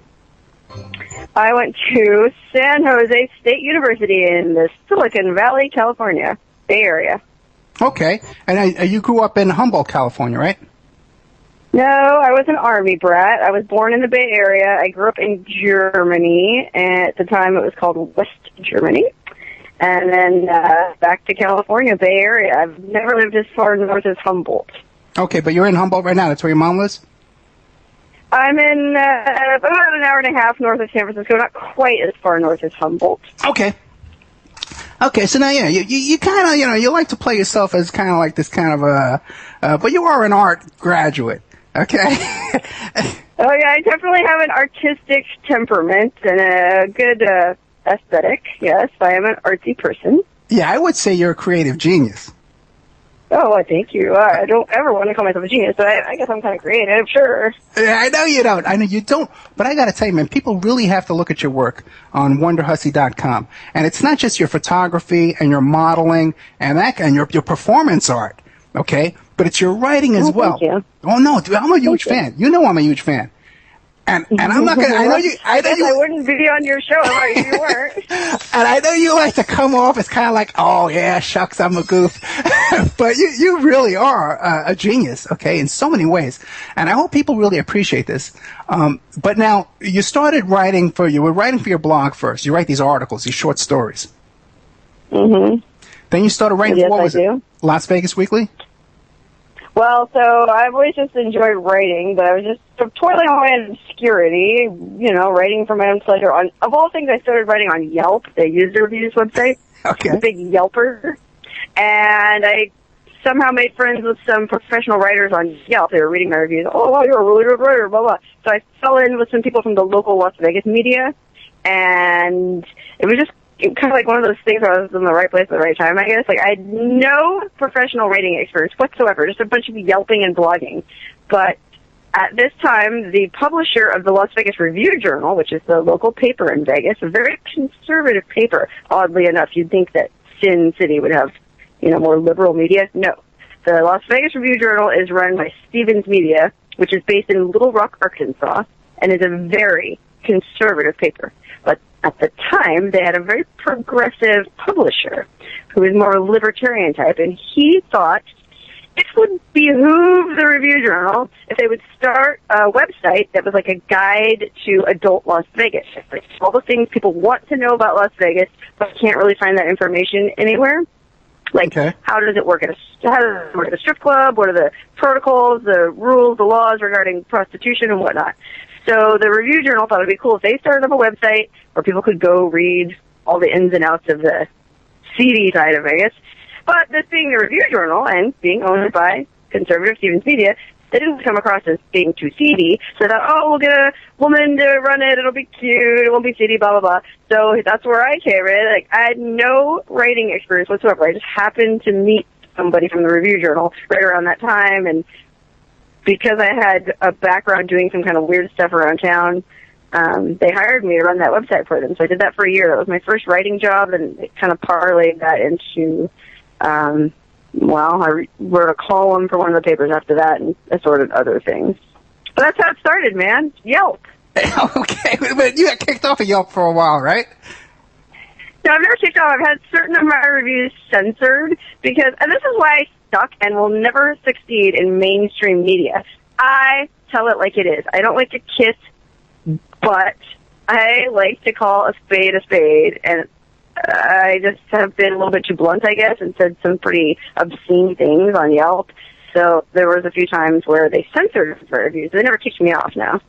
I went to San Jose State University in the Silicon Valley, California, Bay Area. Okay. And you grew up in Humboldt, California, right? No, I was an Army brat. I was born in the Bay Area. I grew up in Germany. And at the time, it was called West Germany. And then back to California, Bay Area. I've never lived as far north as Humboldt. Okay, but you're in Humboldt right now. That's where your mom lives? I'm in about an hour and a half north of San Francisco, not quite as far north as Humboldt. Okay. Okay, so now, yeah, you kind of, you like to play yourself as kind of like this kind of but you are an art graduate, okay? Oh, yeah, I definitely have an artistic temperament and a good aesthetic, yes. I am an artsy person. Yeah, I would say you're a creative genius. Oh, well, thank you. I don't ever want to call myself a genius, but I guess I'm kind of creative, sure. Yeah, I know you don't. I know you don't. But I got to tell you, man, people really have to look at your work on WonderHussy.com. And it's not just your photography and your modeling and your performance art, okay? But it's your writing as well. Thank you. Oh, no, dude, I'm a huge fan. You know I'm a huge fan. And I'm not gonna. I know you. I wouldn't be on your show if you weren't. And I know you like to come off as kind of like, oh yeah, shucks, I'm a goof. But you really are a genius, okay, in so many ways. And I hope people really appreciate this. But now you started writing you were writing for your blog first. You write these articles, these short stories. Mm-hmm. Then you started writing. Yes, what was I do. it? Las Vegas Weekly. Well, so I've always just enjoyed writing, but I was just toiling away in obscurity, writing for my own pleasure. Of all things, I started writing on Yelp, the user reviews website. Okay. I'm a big Yelper. And I somehow made friends with some professional writers on Yelp. They were reading my reviews. Oh, wow, you're a really good writer, blah, blah. So I fell in with some people from the local Las Vegas media, and it was just kind of like one of those things where I was in the right place at the right time, I guess. Like, I had no professional writing experience whatsoever, just a bunch of yelping and blogging. But at this time, the publisher of the Las Vegas Review-Journal, which is the local paper in Vegas, a very conservative paper, oddly enough, you'd think that Sin City would have, more liberal media. No. The Las Vegas Review-Journal is run by Stevens Media, which is based in Little Rock, Arkansas, and is a very conservative paper. But at the time, they had a very progressive publisher who was more libertarian type, and he thought it would behoove the Review Journal if they would start a website that was like a guide to adult Las Vegas. Like all the things people want to know about Las Vegas, but can't really find that information anywhere. Like, how does it work at a strip club? What are the protocols, the rules, the laws regarding prostitution and whatnot? So the Review Journal thought it would be cool if they started up a website where people could go read all the ins and outs of the seedy side of Vegas. But this being the Review Journal and being owned by conservative Stevens Media, they didn't come across as being too seedy. So they thought, we'll get a woman to run it. It'll be cute. It won't be seedy, blah, blah, blah. So that's where I came in. Like, I had no writing experience whatsoever. I just happened to meet somebody from the Review Journal right around that time, and because I had a background doing some kind of weird stuff around town, they hired me to run that website for them. So I did that for a year. That was my first writing job, and it kind of parlayed that into, I wrote a column for one of the papers after that and assorted other things. But that's how it started, man. Yelp. Okay, but you got kicked off of Yelp for a while, right? No, I've never kicked off. I've had certain of my reviews censored because, and this is why I suck and will never succeed in mainstream media. I tell it like it is. I don't like to kiss butt. I like to call a spade, and I just have been a little bit too blunt, I guess, and said some pretty obscene things on Yelp. So there was a few times where they censored my reviews. They never kicked me off now.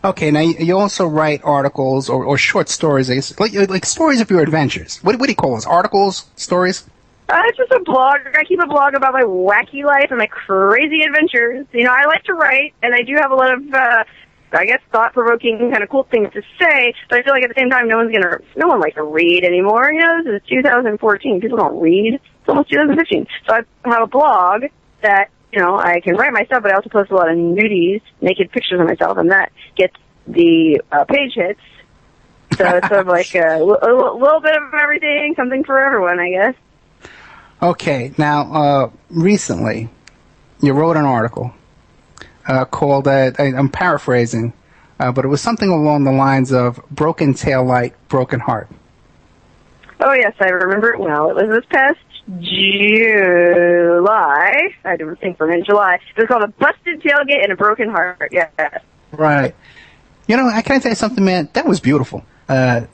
Okay, now you also write articles or short stories, I guess, like stories of your adventures. What do you call those? Articles? Stories? It's just a blog. I keep a blog about my wacky life and my crazy adventures. I like to write, and I do have a lot of, thought-provoking kind of cool things to say, but I feel like at the same time, no one likes to read anymore. This is 2014. People don't read. It's almost 2015. So I have a blog that, I can write myself, but I also post a lot of nudies, naked pictures of myself, and that gets the page hits. So it's sort of like a little bit of everything, something for everyone, I guess. Okay, now, recently, you wrote an article called, I'm paraphrasing, but it was something along the lines of broken taillight, broken heart. Oh, yes, I remember it well. It was this past July. I didn't think for a minute. July. It was called A Busted Tailgate and a Broken Heart. Yeah. Right. I can tell you something, man. That was beautiful. Thank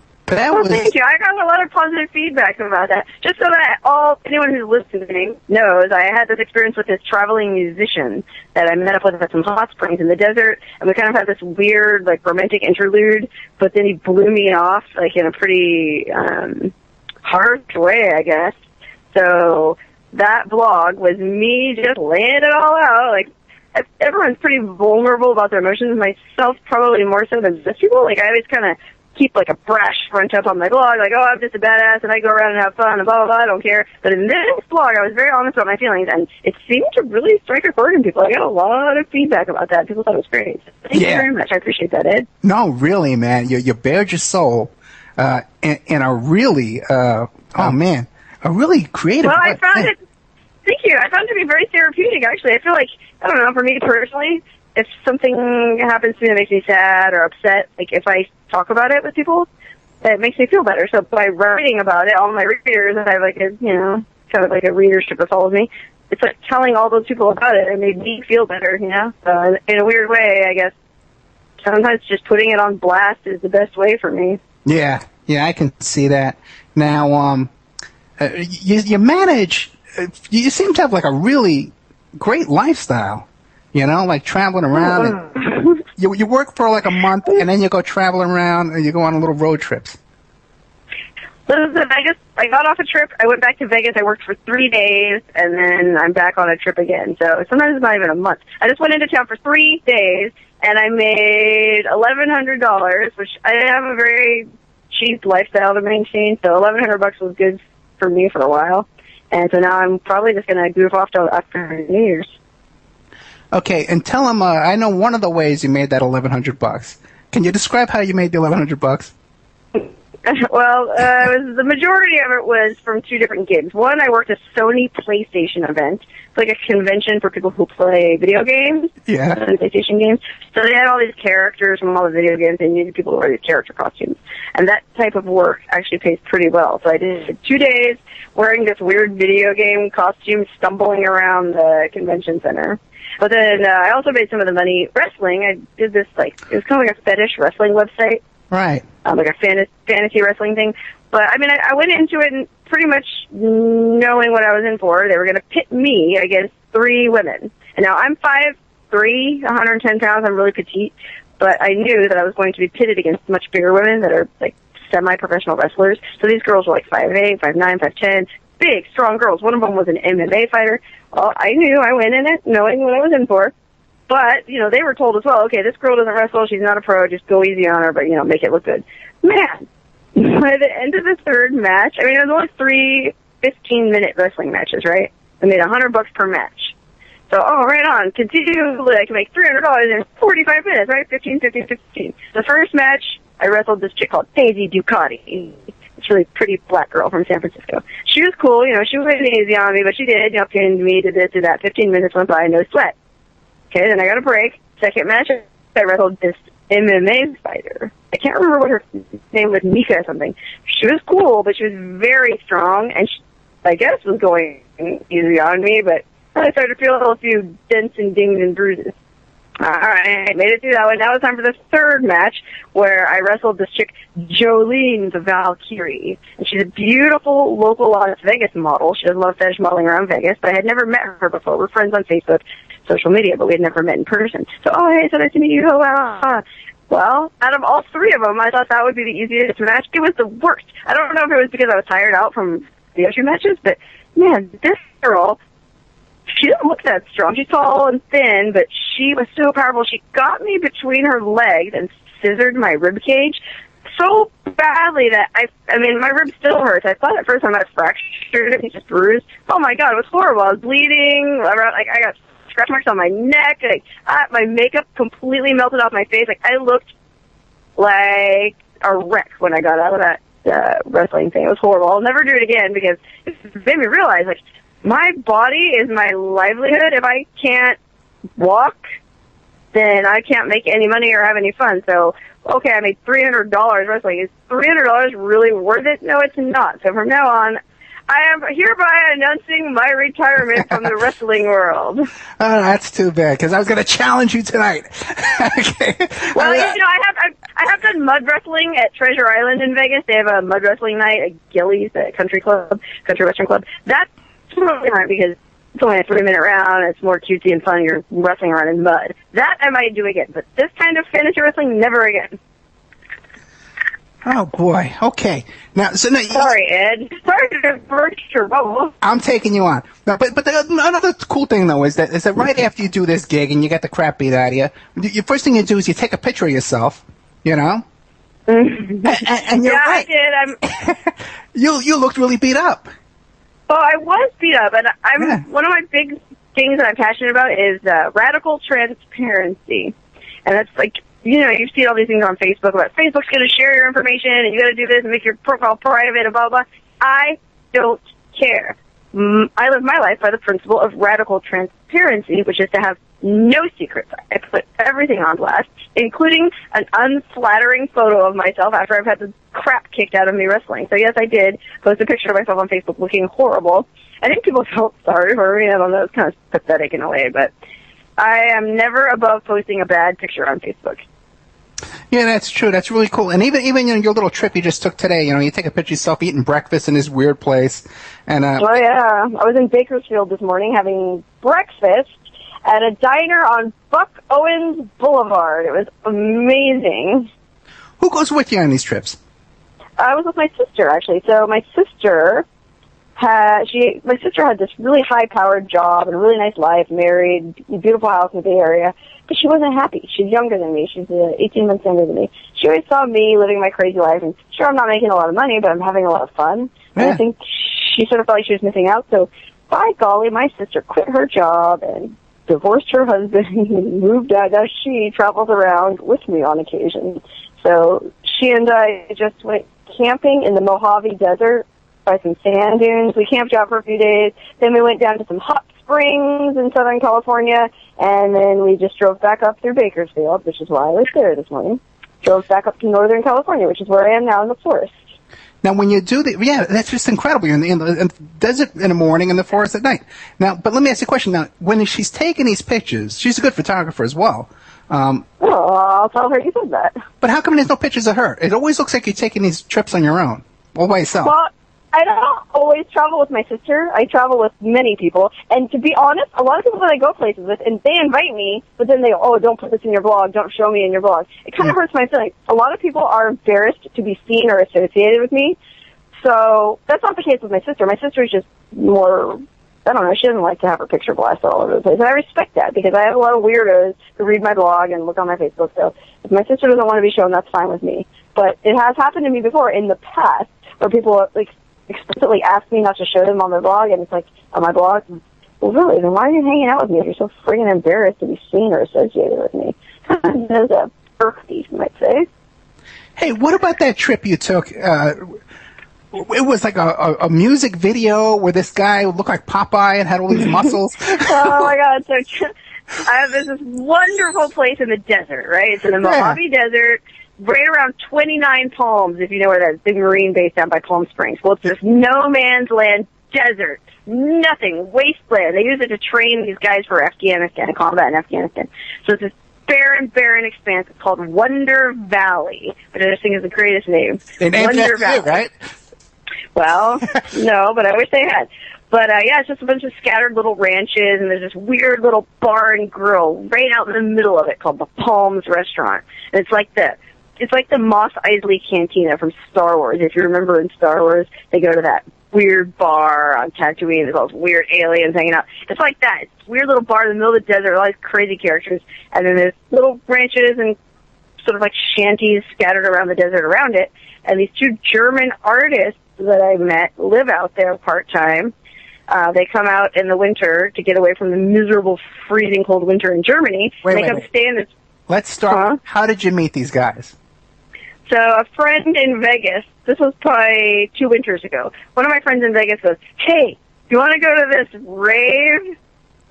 you. I got a lot of positive feedback about that. Just so that anyone who's listening knows, I had this experience with this traveling musician that I met up with at some hot springs in the desert, and we kind of had this weird, romantic interlude, but then he blew me off, in a pretty harsh way, I guess. So that blog was me just laying it all out. Everyone's pretty vulnerable about their emotions, myself probably more so than most people. I always kind of keep a brash front up on my blog, I'm just a badass and I go around and have fun and blah, blah, blah, I don't care. But in this blog, I was very honest about my feelings, and it seemed to really strike a chord in people. I got a lot of feedback about that. People thought it was great. Thank you very much. I appreciate that, Ed. No, really, man. You bared your soul in a really, a really creative way. Well, I found it. Thank you. I found it to be very therapeutic, actually. I feel like, I don't know, for me personally, if something happens to me that makes me sad or upset, like if I talk about it with people, it makes me feel better. So by writing about it, all my readers, I have like a, kind of like a readership that follows me. It's like telling all those people about it. It made me feel better, So in a weird way, I guess, sometimes just putting it on blast is the best way for me. Yeah, I can see that. Now, you manage, you seem to have like a really great lifestyle, like traveling around. And you work for like a month and then you go travel around and you go on little road trips. Listen, I got off a trip, I went back to Vegas, I worked for 3 days, and then I'm back on a trip again. So sometimes it's not even a month. I just went into town for 3 days, and I made $1,100, which I have a very cheap lifestyle to maintain, so $1,100 was good for me for a while. And so now I'm probably just going to goof off till after New Year's. Okay, and tell them, I know one of the ways you made that $1,100. Can you describe how you made the $1,100? Well, the majority of it was from 2 different gigs. One, I worked a Sony PlayStation event. It's like a convention for people who play video games. Yeah. PlayStation games. So they had all these characters from all the video games. They needed people to wear these character costumes. And that type of work actually pays pretty well. So I did 2 days wearing this weird video game costume, stumbling around the convention center. But then I also made some of the money wrestling. I did this, it was kind of like a fetish wrestling website. Right. Like a fantasy wrestling thing. But, I went into it and pretty much knowing what I was in for. They were going to pit me against 3 women. And now I'm 5'3", 110 pounds. I'm really petite. But I knew that I was going to be pitted against much bigger women that are, semi-professional wrestlers. So these girls were 5'8", 5'9", 5'10", big, strong girls. One of them was an MMA fighter. Well, I knew I went in it knowing what I was in for. But, they were told as well, okay, this girl doesn't wrestle, she's not a pro, just go easy on her, but, make it look good. Man, by the end of the 3rd match, it was only 3 15-minute wrestling matches, right? I made $100 per match. So, right on, continually, I can make $300 in 45 minutes, right? 15, 15, 15. The first match, I wrestled this chick called Daisy Ducati. It's a really pretty black girl from San Francisco. She was cool, she went easy on me, but she did, pinned me, did this, did that. 15 minutes went by, no sweat. Okay, then I got a break. Second match, I wrestled this MMA fighter. I can't remember what her name was, Mika or something. She was cool, but she was very strong, and she, I guess, was going easy on me, but I started to feel a few dents and dings and bruises. All right, I made it through that one. Now it's time for the 3rd match, where I wrestled this chick, Jolene the Valkyrie. And she's a beautiful local Las Vegas model. She does a lot of fetish modeling around Vegas, but I had never met her before. We're friends on Facebook, social media, but we had never met in person. So, hey, so nice to meet you. Oh, wow. Well, out of all 3 of them, I thought that would be the easiest match. It was the worst. I don't know if it was because I was tired out from the other 2 matches, but, man, this girl, she didn't look that strong. She's tall and thin, but she was so powerful. She got me between her legs and scissored my rib cage so badly that my rib still hurts. I thought at first I might have fractured it and just bruised. Oh my God, it was horrible. I was bleeding. I got scratch marks on my neck. My makeup completely melted off my face. I looked like a wreck when I got out of that wrestling thing. It was horrible. I'll never do it again because it made me realize, my body is my livelihood. If I can't walk, then I can't make any money or have any fun. So, okay, I made $300 wrestling. Is $300 really worth it? No, it's not. So from now on, I am hereby announcing my retirement from the wrestling world. Oh, that's too bad, because I was going to challenge you tonight. Okay. Well, I have done mud wrestling at Treasure Island in Vegas. They have a mud wrestling night at Gillies, the country western club. That's totally different because it's only a 3-minute round. It's more cutesy and fun. You're wrestling around in mud. That I might do again, but this kind of fantasy wrestling, never again. Oh boy. Okay. Now, sorry, Ed. Sorry to burst your bubble. I'm taking you on. No, but another cool thing though is that right after you do this gig and you get the crap beat out of you, the first thing you do is you take a picture of yourself. And you're right. I did. You looked really beat up. Well, I was beat up, and one of my big things that I'm passionate about is radical transparency, and that's you see all these things on Facebook about Facebook's going to share your information, and you got to do this and make your profile private and blah, blah. I don't care. I live my life by the principle of radical transparency, which is to have no secrets. I put everything on blast, including an unflattering photo of myself after I've had the crap kicked out of me wrestling. So yes, I did post a picture of myself on Facebook looking horrible. I think people felt sorry for me. I don't know. It's kind of pathetic in a way, but I am never above posting a bad picture on Facebook. Yeah, that's true. That's really cool. And even your little trip you just took today, you take a picture of yourself eating breakfast in this weird place. And oh yeah, I was in Bakersfield this morning having breakfast at a diner on Buck Owens Boulevard. It was amazing. Who goes with you on these trips? I was with my sister, actually. So my sister had this really high-powered job and a really nice life, married, beautiful house in the Bay Area, but she wasn't happy. She's younger than me. She's 18 months younger than me. She always saw me living my crazy life, and sure, I'm not making a lot of money, but I'm having a lot of fun. Yeah. And I think she sort of felt like she was missing out. So, by golly, my sister quit her job and divorced her husband and moved out. Now she travels around with me on occasion. So she and I just went camping in the Mojave Desert by some sand dunes. We camped out for a few days. Then we went down to some hot springs in Southern California. And then we just drove back up through Bakersfield, which is why I was there this morning. Drove back up to Northern California, which is where I am now in the forest. Now, when you do that's just incredible. You're in the desert in the morning, in the forest at night. Now, but let me ask you a question. Now, when she's taking these pictures, she's a good photographer as well. I'll tell her you said that. But how come there's no pictures of her? It always looks like you're taking these trips on your own, all by yourself. Well, I don't always travel with my sister. I travel with many people. And to be honest, a lot of people that I go places with, and they invite me, but then they go, don't put this in your blog, don't show me in your blog. It kind of hurts my feelings. A lot of people are embarrassed to be seen or associated with me. So that's not the case with my sister. My sister is just more, I don't know, she doesn't like to have her picture blasted all over the place. And I respect that because I have a lot of weirdos who read my blog and look on my Facebook. So if my sister doesn't want to be shown, that's fine with me. But it has happened to me before in the past where people explicitly ask me not to show them on their blog, and it's like, on my blog, well, really, then why are you hanging out with me if you're so friggin' embarrassed to be seen or associated with me? That's a perk thief, you might say. Hey, what about that trip you took? It was like a music video where this guy looked like Popeye and had all these muscles. Oh, my God. So there's this wonderful place in the desert, right? It's in the Mojave Desert. Right around 29 Palms, if you know where that is, big marine base down by Palm Springs. Well, it's this no man's land desert. Nothing. Wasteland. They use it to train these guys for Afghanistan, combat in Afghanistan. So it's this barren expanse. It's called Wonder Valley. But I just think it's the greatest name. They named Wonder Valley, right? Well, no, but I wish they had. But, it's just a bunch of scattered little ranches, and there's this weird little bar and grill right out in the middle of it called the Palms Restaurant. And it's like the Mos Eisley Cantina from Star Wars. If you remember in Star Wars, they go to that weird bar on Tatooine. There's all those weird aliens hanging out. It's like that. It's a weird little bar in the middle of the desert, all these crazy characters. And then there's little ranches and sort of like shanties scattered around the desert around it. And these two German artists that I met live out there part-time. They come out in the winter to get away from the miserable, freezing cold winter in Germany. They come stay in this. Let's start. How did you meet these guys? So a friend in Vegas, this was probably 2 winters ago, one of my friends in Vegas goes, hey, do you want to go to this rave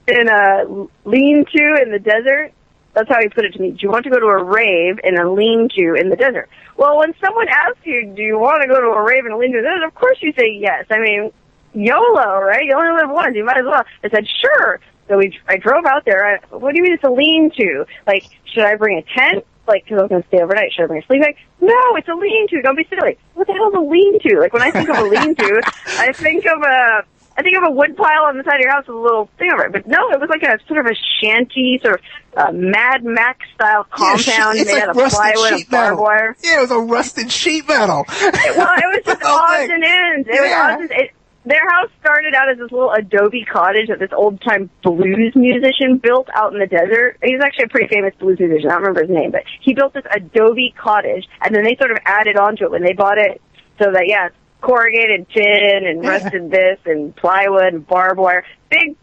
in a lean-to in the desert? That's how he put it to me. Do you want to go to a rave in a lean-to in the desert? Well, when someone asks you, do you want to go to a rave in a lean-to in the desert, of course you say yes. I mean, YOLO, right? You only live once. You might as well. I said, sure. So I drove out there. What do you mean it's a lean-to? Like, should I bring a tent? Like, because I was going to stay overnight. Should I bring a sleeping bag? No, it's a lean-to. Don't be silly. What the hell is a lean-to? Like, when I think of a lean-to, I think of a wood pile on the side of your house with a little thing over it. But no, it was like a sort of a shanty, sort of Mad Max style compound made out of plywood and barbed wire. Yeah, it was a rusted sheet metal. It was just odds and ends. It was odds and their house started out as this little adobe cottage that this old-time blues musician built out in the desert. He's actually a pretty famous blues musician. I don't remember his name, but he built this adobe cottage, and then they sort of added on to it when they bought it so that, it's corrugated tin and rusted this and plywood and barbed wire. Big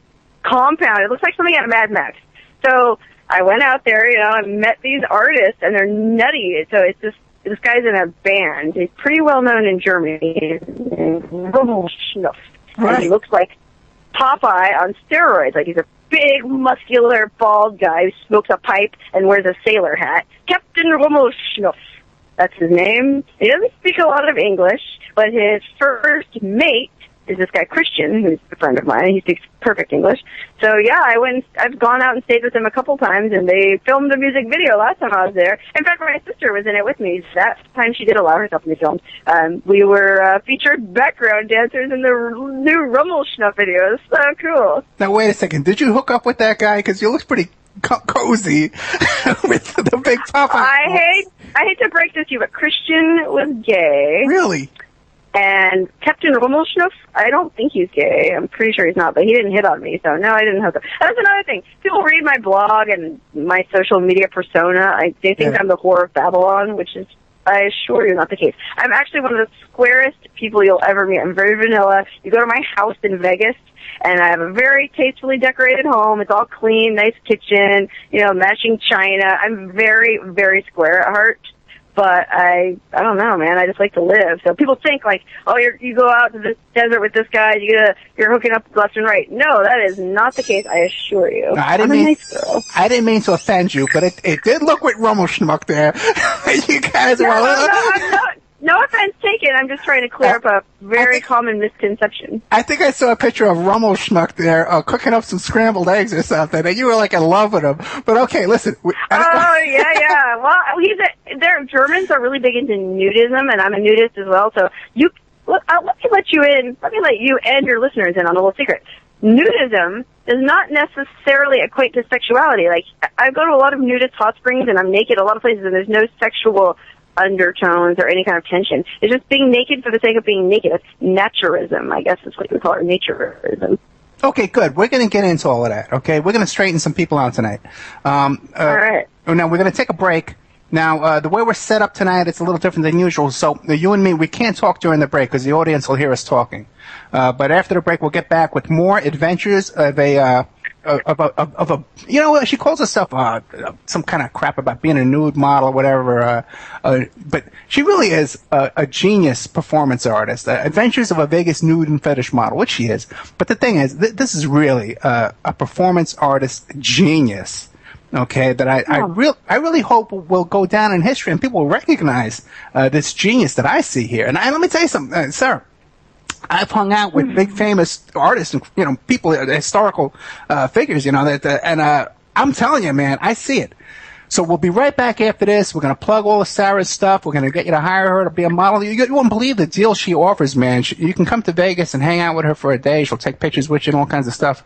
compound. It looks like something out of Mad Max. So I went out there, and met these artists, and they're nutty. So it's just, this guy's in a band. He's pretty well known in Germany. And he looks like Popeye on steroids. Like he's a big, muscular, bald guy who smokes a pipe and wears a sailor hat. Captain Rummelschnuff. That's his name. He doesn't speak a lot of English, but his first mate is this guy Christian, who's a friend of mine. He speaks perfect English. So yeah, I've gone out and stayed with him a couple times, and they filmed a music video last time I was there. In fact, my sister was in it with me. That time she did allow herself to be filmed. We were featured background dancers in the new Rummelschnuff video. It was so cool. Now wait a second. Did you hook up with that guy? Because you look pretty cozy with the big top on. I hate to break this to you, but Christian was gay. Really? And Captain Rummelschnuff, I don't think he's gay. I'm pretty sure he's not, but he didn't hit on me, so no, I didn't hook up. That's another thing. People read my blog and my social media persona. They think I'm the whore of Babylon, which is, I assure you, not the case. I'm actually one of the squarest people you'll ever meet. I'm very vanilla. You go to my house in Vegas, and I have a very tastefully decorated home. It's all clean, nice kitchen, matching china. I'm very, very square at heart. But I don't know, man. I just like to live. So people think like, oh, you go out to the desert with this guy, you're hooking up left and right. No, that is not the case. I assure you. No, I'm a nice girl. I didn't mean to offend you, but it did look with Rummelschnuck there. You guys No offense taken. I'm just trying to clear up a very common misconception. I think I saw a picture of Rummelschnuck there cooking up some scrambled eggs or something, and you were like in love with him. But okay, listen. Yeah. Well, Germans are really big into nudism, and I'm a nudist as well. So let me let you in. Let me let you and your listeners in on a little secret. Nudism does not necessarily equate to sexuality. Like, I go to a lot of nudist hot springs, and I'm naked a lot of places, and there's no sexual undertones or any kind of tension. It's just being naked for the sake of being naked. It's naturism, I guess is what you would call it, naturism. Okay, good. We're going to get into all of that, okay? We're going to straighten some people out tonight. All right. Now, we're going to take a break. Now, the way we're set up tonight, it's a little different than usual. So, you and me, we can't talk during the break because the audience will hear us talking. But after the break, we'll get back with more adventures of she calls herself some kind of crap about being a nude model or whatever. But she really is a genius performance artist. Adventures of a Vegas nude and fetish model, which she is. But the thing is, this is really a performance artist genius. Okay, that I really hope will go down in history and people will recognize this genius that I see here. And let me tell you something, Sarah. I've hung out with big famous artists and people, historical figures, and I'm telling you, man, I see it. So we'll be right back after this. We're going to plug all of Sarah's stuff. We're going to get you to hire her to be a model. You won't believe the deal she offers, man. You can come to Vegas and hang out with her for a day. She'll take pictures with you and all kinds of stuff.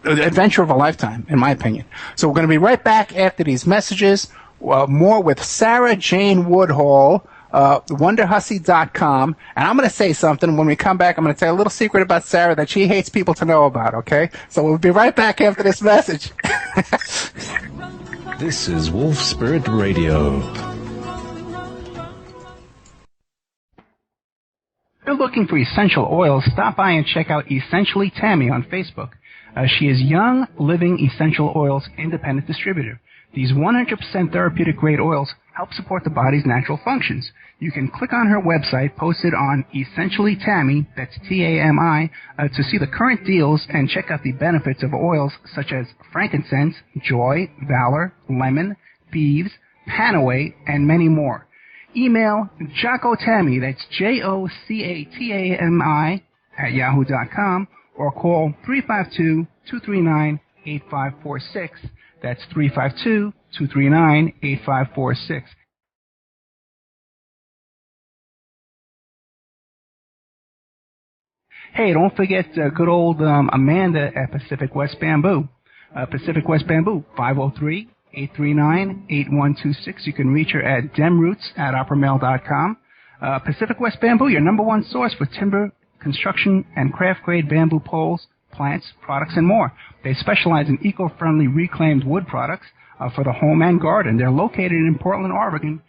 Adventure of a lifetime, in my opinion. So we're going to be right back after these messages. More with Sara Jane Woodall, wonderhussy.com. And I'm going to say something. When we come back, I'm going to tell you a little secret about Sarah that she hates people to know about, okay? So we'll be right back after this message. This is Wolf Spirit Radio. If you're looking for essential oils, stop by and check out Essentially Tammy on Facebook. She is Young Living Essential Oils Independent Distributor. These 100% therapeutic-grade oils help support the body's natural functions. You can click on her website posted on Essentially Tammy, that's T-A-M-I, to see the current deals and check out the benefits of oils such as frankincense, joy, valor, lemon, thieves, panaway, and many more. Email Jocko-Tammy, that's Jocatami, at yahoo.com, or call 352-239-8546. That's 352-239-8546. Hey, don't forget good old Amanda at Pacific West Bamboo. Pacific West Bamboo, 503-839-8126. You can reach her at demroots@oppermail.com. Pacific West Bamboo, your number one source for timber, construction, and craft-grade bamboo poles, plants, products, and more. They specialize in eco-friendly reclaimed wood products for the home and garden. They're located in Portland, Oregon,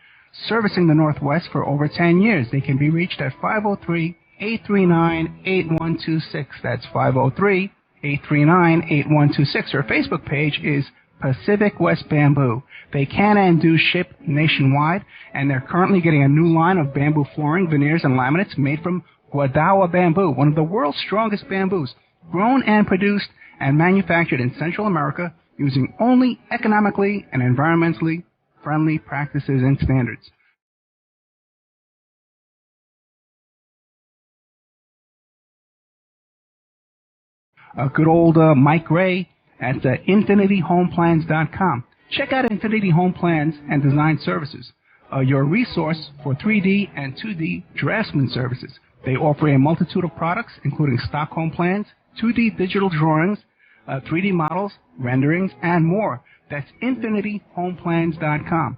servicing the Northwest for over 10 years. They can be reached at 503-839-8126. That's 503-839-8126. Her Facebook page is Pacific West Bamboo. They can and do ship nationwide, and they're currently getting a new line of bamboo flooring, veneers, and laminates made from Guadawa bamboo, one of the world's strongest bamboos, grown and produced and manufactured in Central America using only economically and environmentally friendly practices and standards. Good old Mike Ray at infinityhomeplans.com. Check out Infinity Home Plans and Design Services, your resource for 3D and 2D draftsman services. They offer a multitude of products, including stock home plans, 2D digital drawings, 3D models, renderings, and more. That's infinityhomeplans.com.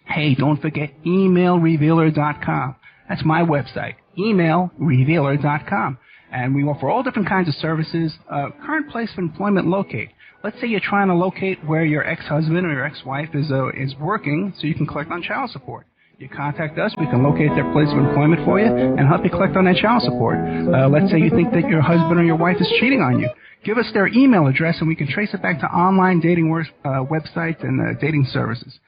Hey, don't forget emailrevealer.com. That's my website, emailrevealer.com. And we offer all different kinds of services. Current place of employment locate. Let's say you're trying to locate where your ex-husband or your ex-wife is working so you can collect on child support. You contact us, we can locate their place of employment for you and help you collect on that child support. Let's say you think that your husband or your wife is cheating on you. Give us their email address and we can trace it back to online dating websites and dating services.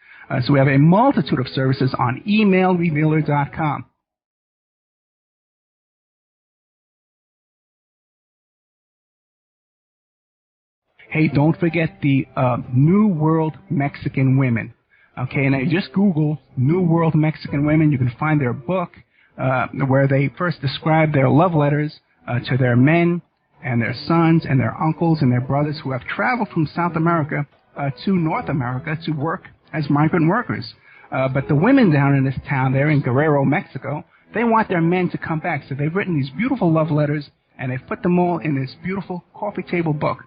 So we have a multitude of services on emailrevealer.com. Hey, don't forget the New World Mexican Women. Okay, now you just Google New World Mexican Women. You can find their book where they first describe their love letters to their men and their sons and their uncles and their brothers who have traveled from South America to North America to work as migrant workers. But the women down in this town there in Guerrero, Mexico, they want their men to come back. So they've written these beautiful love letters and they've put them all in this beautiful coffee table book.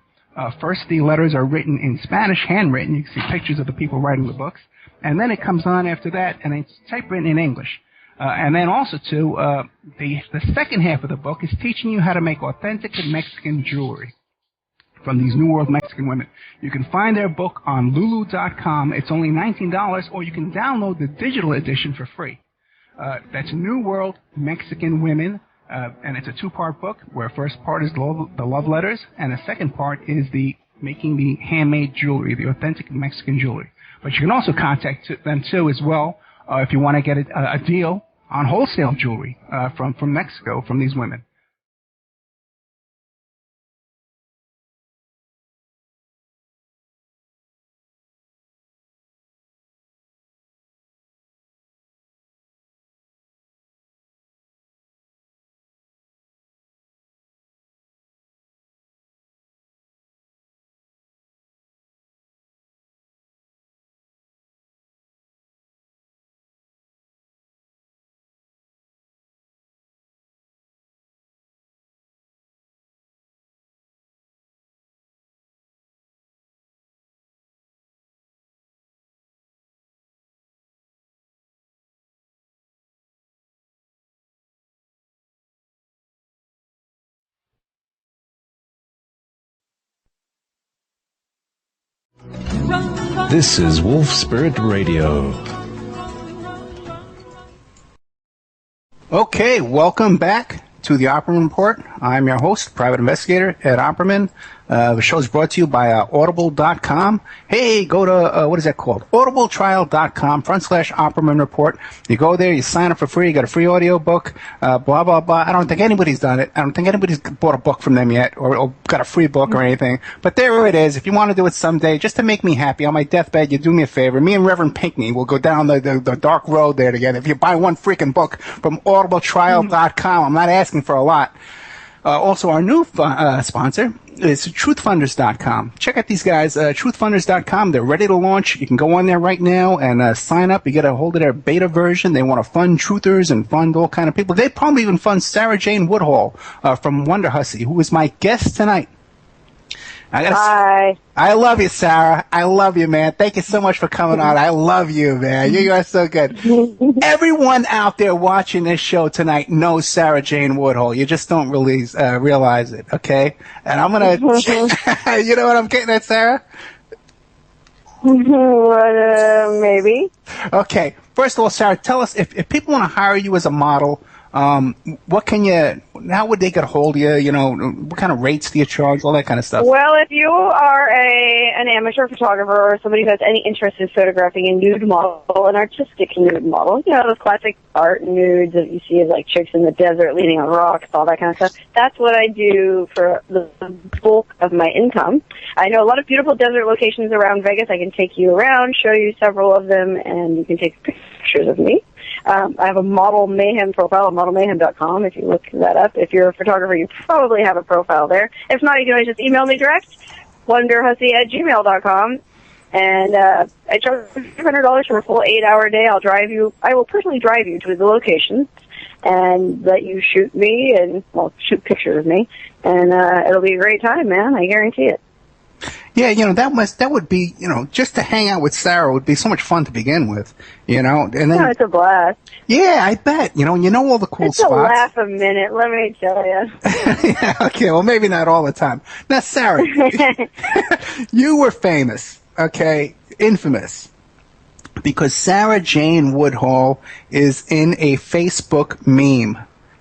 First, the letters are written in Spanish, handwritten. You can see pictures of the people writing the books. And then it comes on after that, and it's typewritten in English. And then also, too, the second half of the book is teaching you how to make authentic Mexican jewelry from these New World Mexican women. You can find their book on Lulu.com. It's only $19, or you can download the digital edition for free. That's New World Mexican Women. And it's a two-part book, where first part is the love letters, and the second part is the making the handmade jewelry, the authentic Mexican jewelry. But you can also contact them, too, as well, if you want to get a deal on wholesale jewelry from Mexico, from these women. This is Wolf Spirit Radio. Okay, welcome back to the Opperman Report. I'm your host, Private Investigator Ed Opperman. The show is brought to you by Audible.com. Hey, go to, what is that called? Audibletrial.com/Opperman Report. You go there, you sign up for free, you got a free audio book, blah, blah, blah. I don't think anybody's done it. I don't think anybody's bought a book from them yet or got a free book or anything. But there it is. If you want to do it someday, just to make me happy, on my deathbed, you do me a favor. Me and Reverend Pinckney will go down the dark road there together. If you buy one freaking book from Audibletrial.com, I'm not asking for a lot. Also, our new sponsor is truthfunders.com. Check out these guys, truthfunders.com. They're ready to launch. You can go on there right now and sign up. You get a hold of their beta version. They want to fund truthers and fund all kind of people. They probably even fund Sara Jane Woodall from Wonder Hussy, who is my guest tonight. Hi. I love you, Sarah. I love you, man. Thank you so much for coming on. I love you, man. You are so good. Everyone out there watching this show tonight knows Sara Jane Woodall. You just don't really realize it, okay? And I'm going to, you know what I'm getting at, Sarah? Maybe. Okay. First of all, Sarah, tell us, if people want to hire you as a model, What can you? How would they get a hold of you? You know, what kind of rates do you charge? All that kind of stuff. Well, if you are an amateur photographer or somebody who has any interest in photographing a nude model, an artistic nude model, you know, those classic art nudes that you see of like chicks in the desert leaning on rocks, all that kind of stuff. That's what I do for the bulk of my income. I know a lot of beautiful desert locations around Vegas. I can take you around, show you several of them, and you can take pictures of me. I have a Model Mayhem profile at modelmayhem.com if you look that up. If you're a photographer, you probably have a profile there. If not, you can always just email me direct, wonderhussy@gmail.com. And I charge $200 for a full 8-hour day. I will personally drive you to the locations and let you shoot me and, well, shoot pictures of me. And it'll be a great time, man. I guarantee it. Yeah, you know, that would be, you know, just to hang out with Sarah would be so much fun to begin with, you know. And then, it's a blast. Yeah, I bet. You know all the cool spots. It's a laugh a minute, let me tell you. Yeah, okay, well, maybe not all the time. Now, Sarah, you were famous, okay, infamous, because Sara Jane Woodall is in a Facebook meme.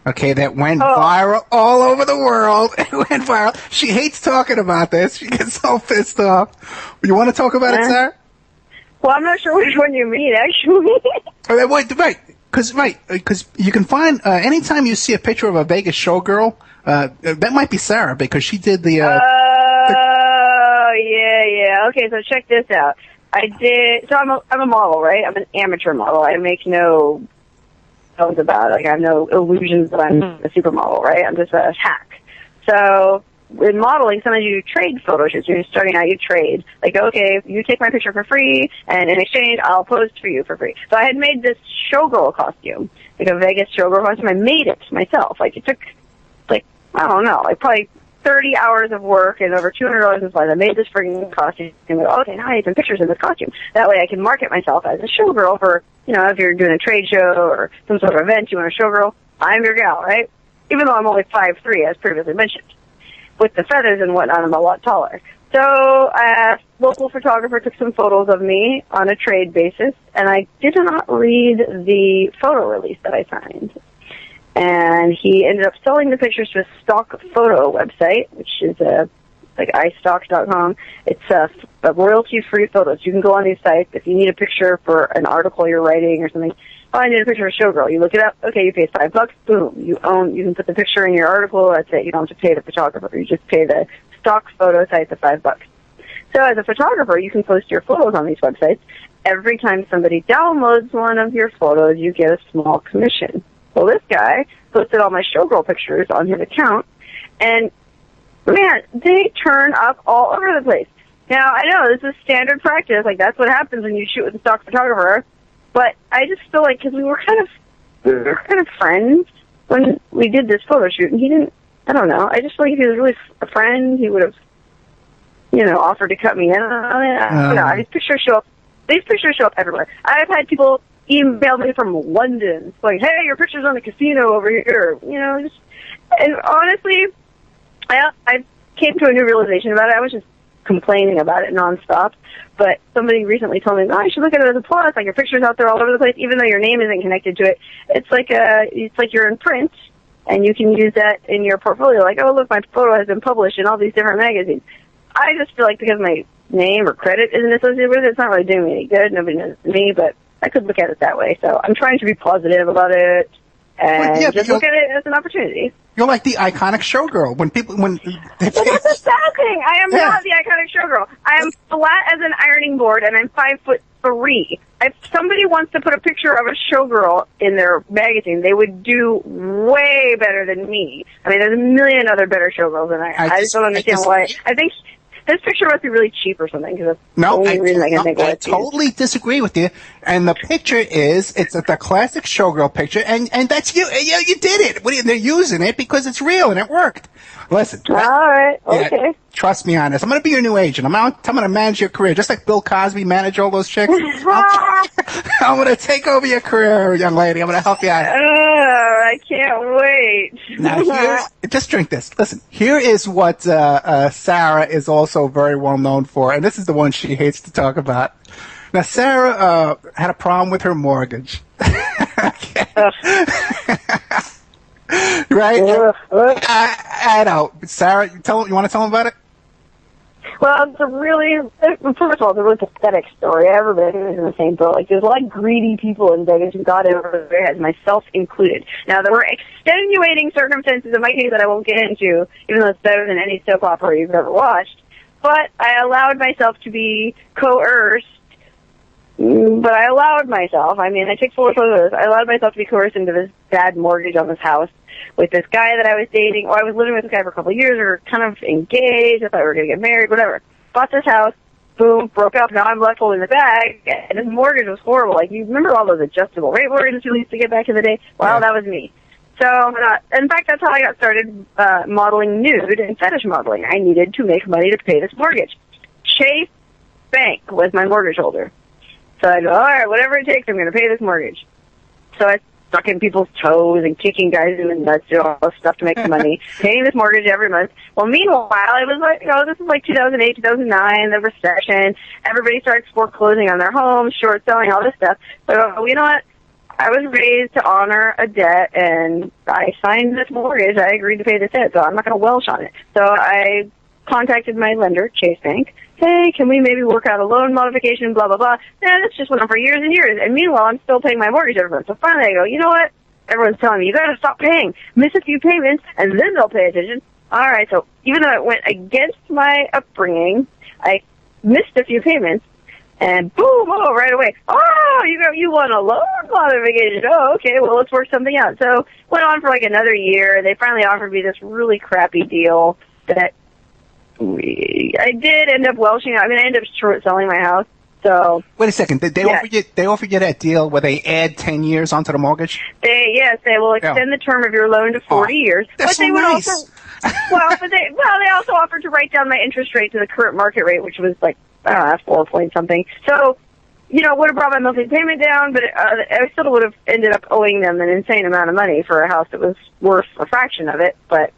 Okay, that went viral all over the world. It went viral. She hates talking about this. She gets so pissed off. You want to talk about it, Sarah? Well, I'm not sure which one you mean, actually. Right, because you can find, anytime you see a picture of a Vegas showgirl, that might be Sarah, because she did the, yeah. Okay, so check this out. I'm a model, right? I'm an amateur model. I make no about it. Like, I have no illusions that I'm a supermodel, right? I'm just a hack. So in modeling, sometimes you trade photo shoots. When you're starting out, you trade. Like, okay, you take my picture for free, and in exchange, I'll pose for you for free. So I had made this showgirl costume, like a Vegas showgirl costume. I made it myself. Like, it took, like, I don't know, like probably 30 hours of work and over $200 in supplies. I made this freaking costume. And okay, now I need some pictures in this costume. That way I can market myself as a showgirl for, you know, if you're doing a trade show or some sort of event, you want a showgirl, I'm your gal, right? Even though I'm only 5'3", as previously mentioned. With the feathers and whatnot, I'm a lot taller. So a local photographer took some photos of me on a trade basis, and I did not read the photo release that I signed. And he ended up selling the pictures to a stock photo website, which is like iStock.com. It's a royalty-free photos. You can go on these sites if you need a picture for an article you're writing or something. Oh, I need a picture of a showgirl. You look it up. Okay, you pay $5. Boom. You can put the picture in your article. That's it. You don't have to pay the photographer. You just pay the stock photo site the $5. So as a photographer, you can post your photos on these websites. Every time somebody downloads one of your photos, you get a small commission. Well, this guy posted all my showgirl pictures on his account, and, man, they turn up all over the place. Now, I know this is standard practice. Like, that's what happens when you shoot with a stock photographer. But I just feel like, because we were kind of friends when we did this photo shoot, and he didn't, I don't know. I just feel like if he was really a friend, he would have, you know, offered to cut me in. I don't know. These pictures show up everywhere. I've had people email me from London, like, hey, your picture's on the casino over here. You know, and honestly, I came to a new realization about it. I was just complaining about it nonstop. But somebody recently told me, oh, you should look at it as a plus. Like, your picture's out there all over the place, even though your name isn't connected to it. It's like you're in print, and you can use that in your portfolio. Like, oh, look, my photo has been published in all these different magazines. I just feel like because my name or credit isn't associated with it, it's not really doing me any good. Nobody knows me, but I could look at it that way. So I'm trying to be positive about it and just look at it as an opportunity. You're like the iconic showgirl. But that's the sad thing. I am not the iconic showgirl. I am flat as an ironing board, and I'm 5'3". If somebody wants to put a picture of a showgirl in their magazine, they would do way better than me. I mean, there's a million other better showgirls than I just don't understand why. I think this picture must be really cheap or something, because that's the only reason I can think of it. I totally disagree with you. And the picture it's the classic showgirl picture, and that's you. Yeah, you did it. They're using it because it's real and it worked. Listen. All right. Okay. Yeah, trust me on this. I'm going to be your new agent. I'm going to manage your career, just like Bill Cosby managed all those chicks. I'm going to take over your career, young lady. I'm going to help you out. I can't wait. Now, just drink this. Listen, here is what Sarah is also very well known for, and this is the one she hates to talk about. Now, Sarah had a problem with her mortgage. Right? Ugh. I know. Sarah, you want to tell them about it? Well, first of all, it's a really pathetic story. Everybody was in the same boat. Like, there's a lot of greedy people in Vegas who got over their heads, myself included. Now, there were extenuating circumstances in my case that I won't get into, even though it's better than any soap opera you've ever watched. But I allowed myself to be coerced. But I allowed myself, I take full disclosure, I allowed myself to be coerced into this bad mortgage on this house with this guy that I was dating. Or I was living with this guy for a couple of years. We were kind of engaged. I thought we were going to get married, whatever. Bought this house. Boom, broke up. Now I'm left holding the bag. And this mortgage was horrible. Like, you remember all those adjustable rate mortgages we used to get back in the day? Well, that was me. So, in fact, that's how I got started modeling nude and fetish modeling. I needed to make money to pay this mortgage. Chase Bank was my mortgage holder. So I go, all right, whatever it takes, I'm going to pay this mortgage. So I stuck in people's toes and kicking guys in the nuts, doing all this stuff to make some money, paying this mortgage every month. Well, meanwhile, it was like, this is like 2008, 2009, the recession. Everybody starts foreclosing on their homes, short selling, all this stuff. So, you know what? I was raised to honor a debt, and I signed this mortgage. I agreed to pay this debt, so I'm not going to welsh on it. So I contacted my lender, Chase Bank. Hey, can we maybe work out a loan modification, blah, blah, blah. This just went on for years and years. And meanwhile, I'm still paying my mortgage every month. So finally I go, you know what? Everyone's telling me, you got to stop paying. Miss a few payments, and then they'll pay attention. All right, so even though it went against my upbringing, I missed a few payments, and boom, right away. Oh, you want a loan modification. Oh, okay, well, let's work something out. So went on for like another year. They finally offered me this really crappy deal that I did end up welshing out. I ended up short selling my house. So wait a second. They offered you that deal where they add 10 years onto the mortgage? They will extend the term of your loan to 40 years. That's but they so would nice. also they also offered to write down my interest rate to the current market rate, which was like 4 point something. So, would have brought my monthly payment down, but I still would have ended up owing them an insane amount of money for a house that was worth a fraction of it. But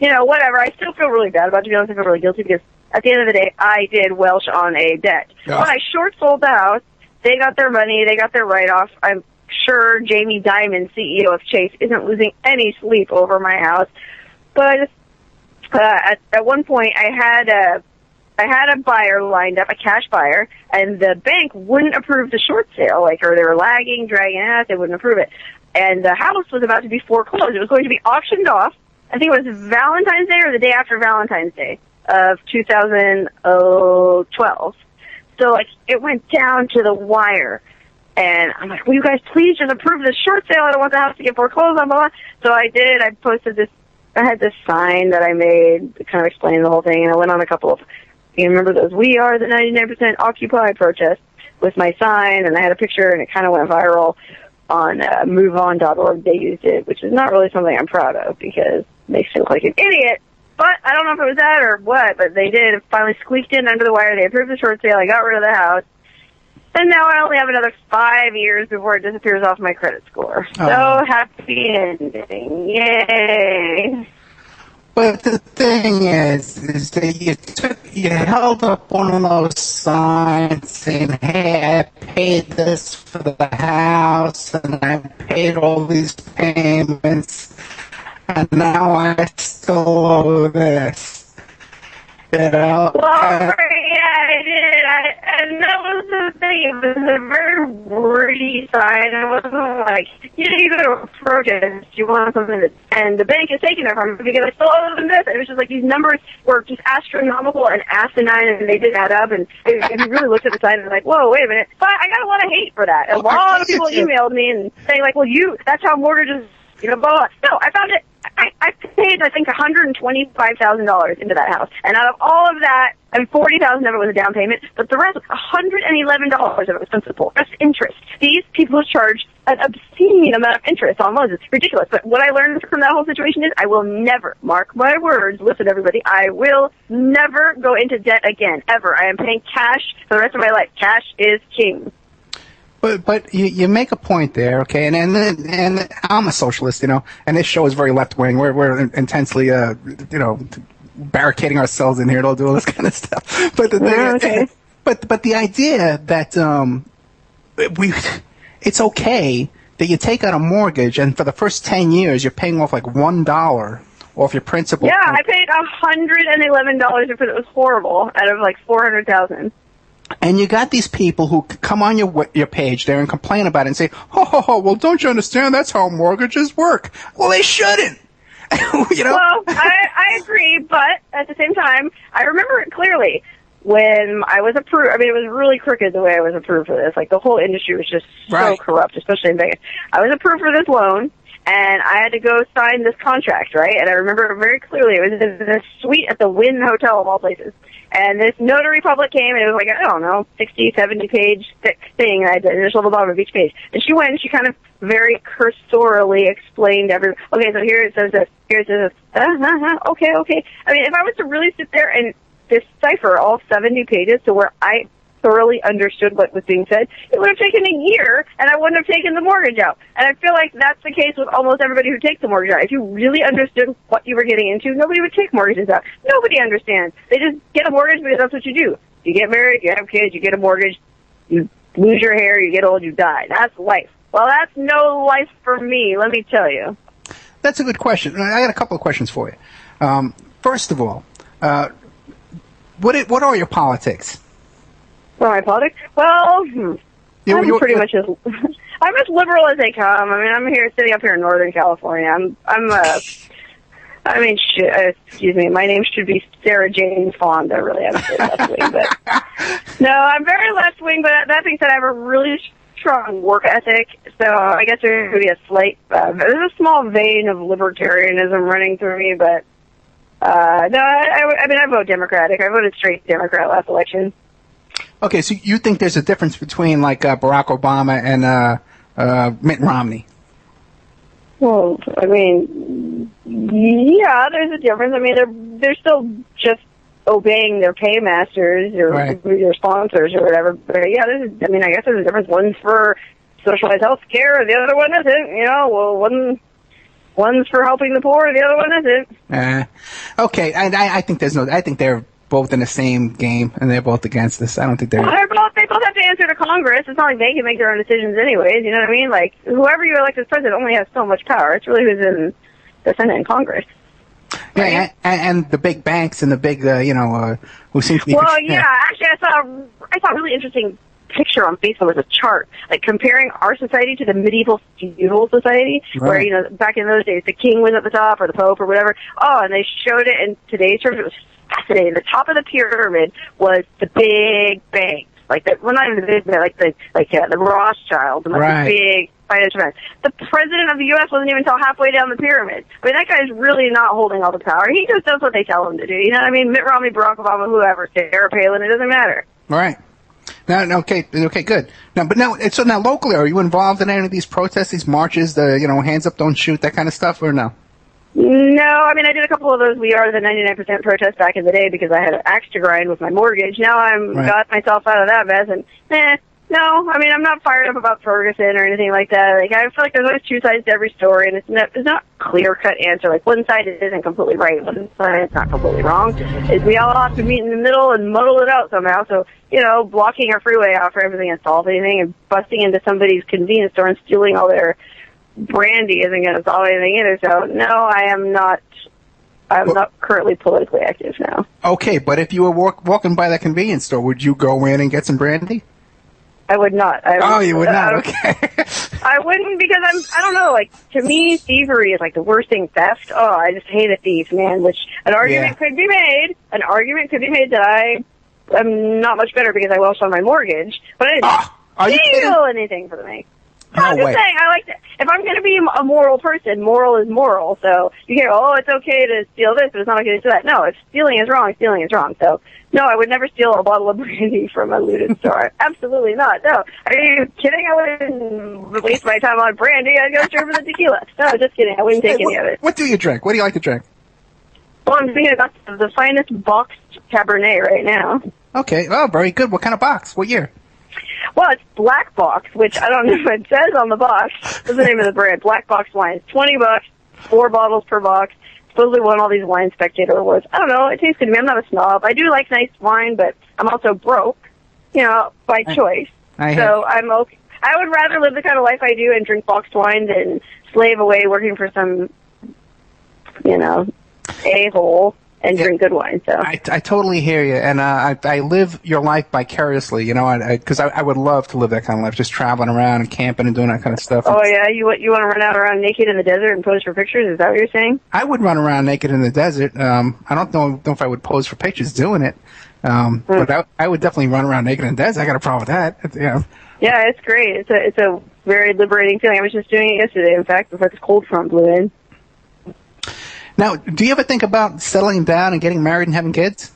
whatever. I still feel really bad about it. To be honest, I feel really guilty because at the end of the day, I did welsh on a debt. Yeah. When I short sold the house, they got their money, they got their write-off. I'm sure Jamie Dimon, CEO of Chase, isn't losing any sleep over my house. But at one point, I had a buyer lined up, a cash buyer, and the bank wouldn't approve the short sale, or they were lagging, dragging it out, they wouldn't approve it. And the house was about to be foreclosed. It was going to be auctioned off. I think it was Valentine's Day or the day after Valentine's Day of 2012. So, it went down to the wire. And I'm like, will you guys please just approve this short sale? I don't want the house to get foreclosed on, blah, blah. So I did. I posted this. I had this sign that I made that kind of explained the whole thing. And I went on a couple of, you remember those We Are the 99% Occupy protests with my sign. And I had a picture, and it kind of went viral on moveon.org. They used it, which is not really something I'm proud of because it makes me look like an idiot. But I don't know if it was that or what, but they did. It finally squeaked in under the wire. They approved the short sale. I got rid of the house. And now I only have another 5 years before it disappears off my credit score. Oh. So happy ending. Yay. But the thing is that you held up one of those signs saying, hey, I paid this for the house, and I paid all these payments, and now I still owe this. Well, yeah, I did. And that was the thing. It was a very wordy sign. It wasn't like, you go to a protest, you want something that, and the bank is taking it from me because I still owe them this. It was just like these numbers were just astronomical and asinine, and they didn't add up. And if you really looked at the sign, and like, whoa, wait a minute. But I got a lot of hate for that. A lot of people emailed me and saying like, well, that's how mortgages, blah, blah. No, I found it. I paid, I think, $125,000 into that house. And out of all of that, and $40,000 of it was a down payment, but the rest, $111 of it was principal. That's interest. These people charge an obscene amount of interest on loans. It's ridiculous. But what I learned from that whole situation is I will never, mark my words, listen, everybody, I will never go into debt again, ever. I am paying cash for the rest of my life. Cash is king. But you make a point there, okay? And I'm a socialist, and this show is very left wing. We're intensely, barricading ourselves in here to do all this kind of stuff. But the thing, but the idea that it's okay that you take out a mortgage, and for the first 10 years, you're paying off like $1 off your principal. Yeah, I paid $111 if it was horrible out of like $400,000. And you got these people who come on your page there and complain about it and say, well, don't you understand? That's how mortgages work. Well, they shouldn't. You know? Well, I agree, but at the same time, I remember it clearly when I was approved. I mean, it was really crooked the way I was approved for this. Like, the whole industry was just so corrupt, especially in Vegas. I was approved for this loan, and I had to go sign this contract, right? And I remember it very clearly. It was in this suite at the Wynn Hotel, of all places. And this notary public came, and it was like, I don't know, 60, 70-page thick thing. I had the initial at the bottom of each page. And she went, and she kind of very cursorily explained okay, so here it says this, here it says this, okay. I mean, if I was to really sit there and decipher all 70 pages to where I thoroughly understood what was being said, it would have taken a year, and I wouldn't have taken the mortgage out. And I feel like that's the case with almost everybody who takes the mortgage out. If you really understood what you were getting into, nobody would take mortgages out. Nobody understands. They just get a mortgage because that's what you do. You get married, you have kids, you get a mortgage, you lose your hair, you get old, you die. That's life. Well, that's no life for me, let me tell you. That's a good question. I got a couple of questions for you. First of all, what are your politics? For my politics? Well, I'm pretty much I'm as liberal as they come. I mean, I'm here sitting up here in Northern California. Excuse me, my name should be Sara Jane Woodall. I really am left wing, but no, I'm very left wing. But that being said, I have a really strong work ethic, so I guess there could be a slight, there's a small vein of libertarianism running through me. But no, I vote Democratic. I voted straight Democrat last election. Okay, so you think there's a difference between, like, Barack Obama and Mitt Romney? Well, I mean, yeah, there's a difference. I mean, they're still just obeying their paymasters or your sponsors or whatever. But yeah, I guess there's a difference. One's for socialized health care, the other one isn't. You know, well, one's for helping the poor, the other one isn't. Okay, I think I think they're both in the same game, and they're both against this. I don't think they both have to answer to Congress. It's not like they can make their own decisions anyways, you know what I mean? Like, whoever you elect as president only has so much power. It's really who's in the Senate and Congress. Right? Yeah, and the big banks and the big, who seem to be... Well, yeah, actually, I saw a really interesting picture on Facebook. It was a chart, like, comparing our society to the medieval feudal society, where, you know, back in those days, the king was at the top, or the pope, or whatever. Oh, and they showed it in today's terms. It was fascinating. The top of the pyramid was the big banks, like not even the big, the Rothschilds and the big financial banks. The president of the U.S. wasn't even until halfway down the pyramid. I mean, that guy's really not holding all the power. He just does what they tell him to do. You know what I mean? Mitt Romney, Barack Obama, whoever, Sarah Palin, it doesn't matter. Right. Okay, good. So now locally, are you involved in any of these protests, these marches, hands up, don't shoot, that kind of stuff, or no? No, I mean, I did a couple of those We Are the 99% protest back in the day because I had an axe to grind with my mortgage. Now got myself out of that mess, and no, I mean, I'm not fired up about Ferguson or anything like that. Like, I feel like there's always two sides to every story, and it's not clear-cut answer. Like, one side isn't completely right, one side is not completely wrong. We all have to meet in the middle and muddle it out somehow. So, blocking our freeway off for everything and solve anything, and busting into somebody's convenience store and stealing all their brandy isn't going to solve anything either. So, no, I'm not currently politically active now. Okay, but if you were walking by that convenience store, would you go in and get some brandy? I would not. You would not? Okay. I wouldn't because I don't know, like, to me, thievery is like the worst thing, theft. Oh, I just hate a thief, man, which an argument could be made that I'm not much better because I welched on my mortgage, but I didn't steal anything from me. I'm just saying, I like to, if I'm going to be a moral person, moral is moral. So you hear, it's okay to steal this, but it's not okay to do that. No, if stealing is wrong, stealing is wrong. So, no, I would never steal a bottle of brandy from a looted store. Absolutely not. No. Are you kidding? I wouldn't waste my time on brandy. I'd go straight for the tequila. No, just kidding. I wouldn't take any of it. What do you drink? What do you like to drink? Well, I'm thinking about the finest boxed Cabernet right now. Okay. Oh, very good. What kind of box? What year? Well, it's Black Box, which I don't know what it says on the box. What's the name of the brand? Black Box wine. It's $20, 4 bottles per box. Supposedly won all these Wine Spectator awards. I don't know. It tastes good to me. I'm not a snob. I do like nice wine, but I'm also broke, by choice. So I'm okay. I would rather live the kind of life I do and drink boxed wine than slave away working for some, a-hole and drink good wine. So I totally hear you, and I live your life vicariously, because I would love to live that kind of life, just traveling around and camping and doing that kind of stuff. Oh, yeah? You want to run out around naked in the desert and pose for pictures? Is that what you're saying? I would run around naked in the desert. I don't know if I would pose for pictures doing it, but I would definitely run around naked in the desert. I got a problem with that. Yeah, it's great. It's a very liberating feeling. I was just doing it yesterday, in fact, before this cold front blew in. Now, do you ever think about settling down and getting married and having kids?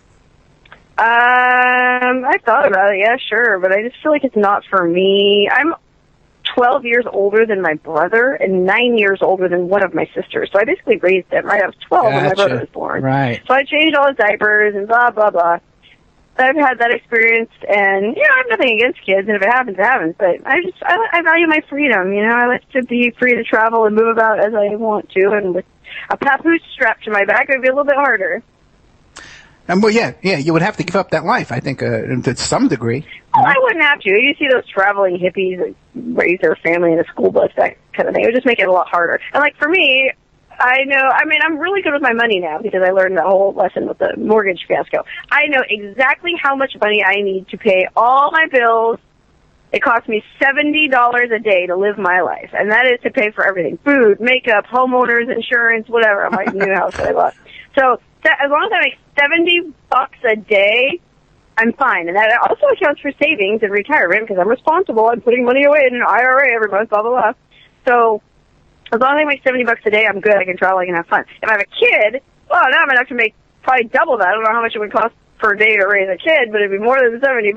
I thought about it, yeah, sure, but I just feel like it's not for me. I'm 12 years older than my brother and 9 years older than one of my sisters, so I basically raised them, right? I was 12 when my brother was born. Right. So I changed all his diapers and blah, blah, blah. I've had that experience, and, I have nothing against kids, and if it happens, it happens, but I value my freedom, I like to be free to travel and move about as I want to, and with a papoose strapped to my back, it would be a little bit harder. Well, yeah, you would have to give up that life, I think, to some degree. Well, I wouldn't have to. You see those traveling hippies that raise their family in a school bus, that kind of thing. It would just make it a lot harder. And, for me, I'm really good with my money now because I learned that whole lesson with the mortgage fiasco. I know exactly how much money I need to pay all my bills. It costs me $70 a day to live my life, and that is to pay for everything: food, makeup, homeowners insurance, whatever, on my new house that I bought. So as long as I make $70 a day, I'm fine. And that also accounts for savings and retirement because I'm responsible. I'm putting money away in an IRA every month, blah, blah, blah. So as long as I make $70 a day, I'm good. I can travel. I can have fun. If I have a kid, well, now I'm going to have to make probably double that. I don't know how much it would cost per day to raise a kid, but it'd be more than $70.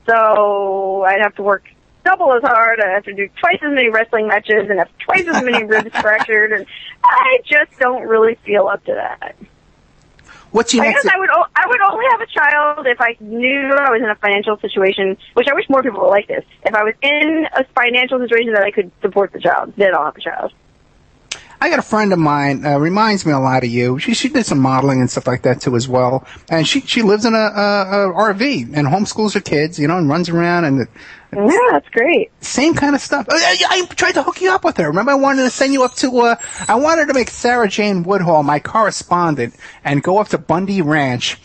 So I'd have to work double as hard. I'd have to do twice as many wrestling matches and have twice as many ribs fractured. And I just don't really feel up to that. What's your next? I would only have a child if I knew I was in a financial situation, which I wish more people were like this. If I was in a financial situation that I could support the child, then I'll have a child. I got a friend of mine, reminds me a lot of you. She did some modeling and stuff like that too as well. And she lives in a RV and homeschools her kids, and runs around and yeah, that's great. Same kind of stuff. I tried to hook you up with her. Remember, I wanted to send you up to, I wanted to make Sara Jane Woodall my correspondent and go up to Bundy Ranch.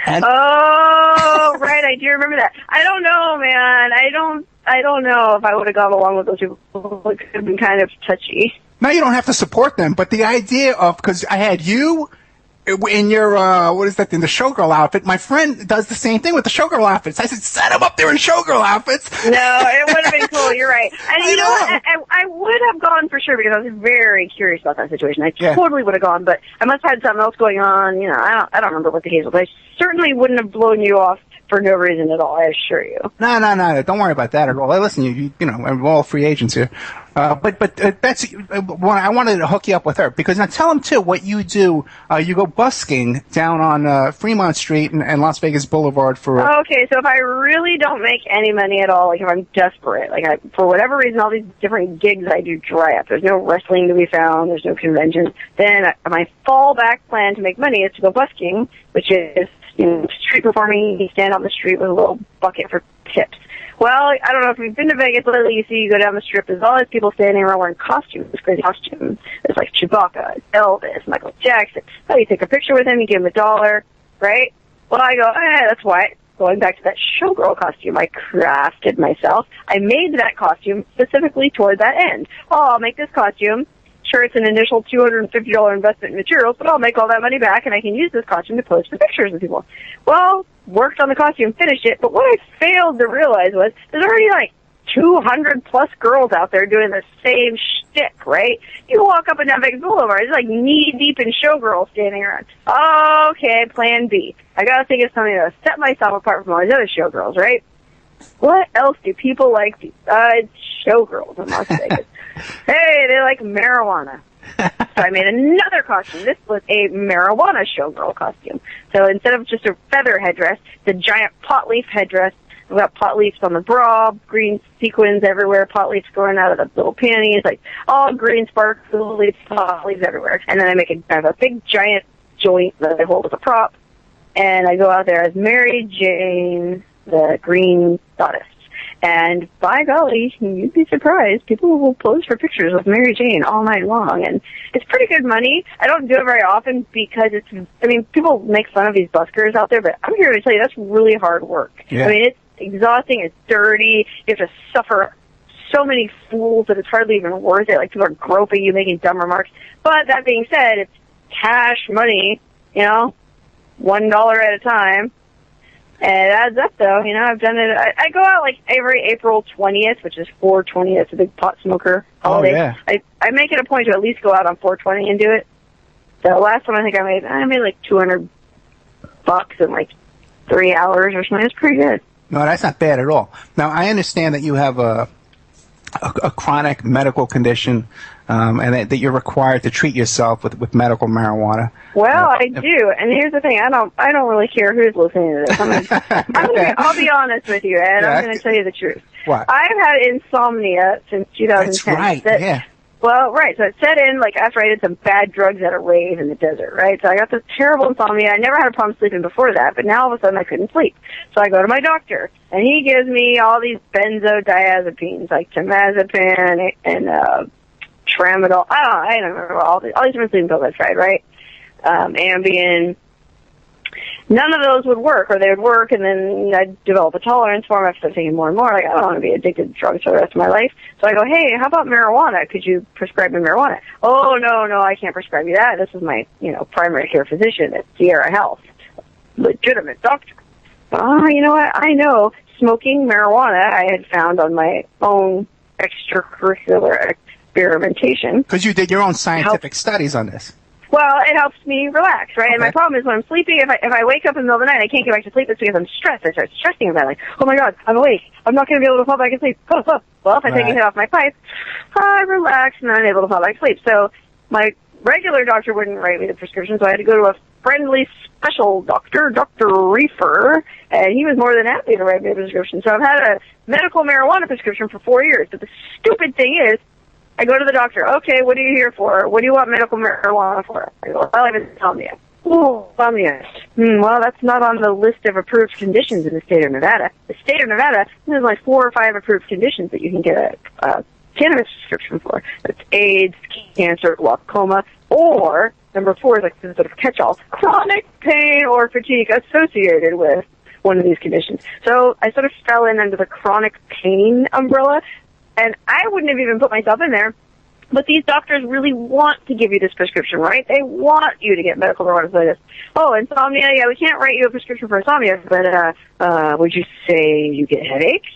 Oh, right, I do remember that. I don't know, man. I don't know if I would have gone along with those people. It could have been kind of touchy. Now you don't have to support them, but the idea of, because I had you in your, in the showgirl outfit. My friend does the same thing with the showgirl outfits. I said, set him up there in showgirl outfits. No, it would have been cool. You're right. And you know what? I would have gone for sure because I was very curious about that situation. I totally would have gone, but I must have had something else going on. I don't remember what the case was. I certainly wouldn't have blown you off for no reason at all, I assure you. No. Don't worry about that at all. Listen, you know, we're all free agents here. But Betsy, I wanted to hook you up with her because now tell them too what you do. You go busking down on Fremont Street and Las Vegas Boulevard for. Okay, so if I really don't make any money at all, like if I'm desperate, for whatever reason, all these different gigs I do dry up. There's no wrestling to be found. There's no conventions. Then my fallback plan to make money is to go busking, which is street performing. You stand on the street with a little bucket for tips. Well, I don't know if you've been to Vegas lately. You go down the strip. There's all these people standing around wearing costumes, crazy costumes. There's like Chewbacca, Elvis, Michael Jackson. So you take a picture with him, you give him $1, right? Well, I go, that's why. Going back to that showgirl costume I crafted myself. I made that costume specifically toward that end. I'll make this costume. Sure, it's an initial $250 investment in materials, but I'll make all that money back, and I can use this costume to pose for pictures of people. Well, worked on the costume, finished it, but what I failed to realize was there's already like 200-plus girls out there doing the same shtick, right? You walk up and down Vegas Boulevard, it's like knee-deep in showgirls standing around. Okay, plan B. I gotta think of something to set myself apart from all these other showgirls, right? What else do people like besides showgirls in Las Vegas? Hey, they like marijuana. So I made another costume. This was a marijuana showgirl costume. So instead of just a feather headdress, the giant pot leaf headdress. I've got pot leaves on the bra, green sequins everywhere, pot leaves growing out of the little panties, like all green sparkly pot leaves everywhere. And then I have a big giant joint that I hold as a prop, and I go out there as Mary Jane, the green goddess. And by golly, you'd be surprised. People will pose for pictures of Mary Jane all night long. And it's pretty good money. I don't do it very often because people make fun of these buskers out there, but I'm here to tell you that's really hard work. Yeah. I mean, it's exhausting. It's dirty. You have to suffer so many fools that it's hardly even worth it. Like, people are groping you, making dumb remarks. But that being said, it's cash money, $1 at a time. And it adds up, though. I've done it. I go out, like, every April 20th, which is 4/20. That's a big pot smoker holiday. Oh, yeah. I make it a point to at least go out on 4/20 and do it. The last time I think I made like $200 in, like, 3 hours or something. It's pretty good. No, that's not bad at all. Now, I understand that you have a chronic medical condition, and that you're required to treat yourself with medical marijuana. Well, I do, and here's the thing: I don't really care who's listening to this. I'll be honest with you, Ed. I'm going to tell you the truth. What? I've had insomnia since 2010. That's right. Yeah. Well, right. So it set in like after I did some bad drugs at a rave in the desert, right? So I got this terrible insomnia. I never had a problem sleeping before that, but now all of a sudden I couldn't sleep. So I go to my doctor, and he gives me all these benzodiazepines, like temazepam and tramadol. I don't remember all these different sleeping pills I've tried, right? Ambien. None of those would work, or they would work, and then I'd develop a tolerance for them. I'd start taking more and more. Like, I don't want to be addicted to drugs for the rest of my life. So I go, hey, how about marijuana? Could you prescribe me marijuana? Oh, no, I can't prescribe you that. This is my, primary care physician at Sierra Health. Legitimate doctor. You know what? I know smoking marijuana I had found on my own extracurricular experimentation. Because you did your own scientific studies on this. Well, it helps me relax, right? Okay. And my problem is when I'm sleeping, if I wake up in the middle of the night, I can't get back to sleep. It's because I'm stressed. I start stressing about it. Like, oh my God, I'm awake. I'm not going to be able to fall back asleep. Oh. Well, if I take a hit off my pipe, I relax and I'm able to fall back asleep. So my regular doctor wouldn't write me the prescription, so I had to go to a friendly special doctor, Dr. Reefer, and he was more than happy to write me a prescription. So I've had a medical marijuana prescription for 4 years. But the stupid thing is, I go to the doctor. Okay, what are you here for? What do you want medical marijuana for? I go, well, I have insomnia. Oh, insomnia. Well, that's not on the list of approved conditions in the state of Nevada. The state of Nevada, there's like 4 or 5 approved conditions that you can get a cannabis prescription for. That's AIDS, cancer, glaucoma, or number 4 is like some sort of catch-all, chronic pain or fatigue associated with one of these conditions. So I sort of fell in under the chronic pain umbrella. And I wouldn't have even put myself in there, but these doctors really want to give you this prescription, right? They want you to get medical marijuana for this. Oh, insomnia, yeah, we can't write you a prescription for insomnia, but would you say you get headaches?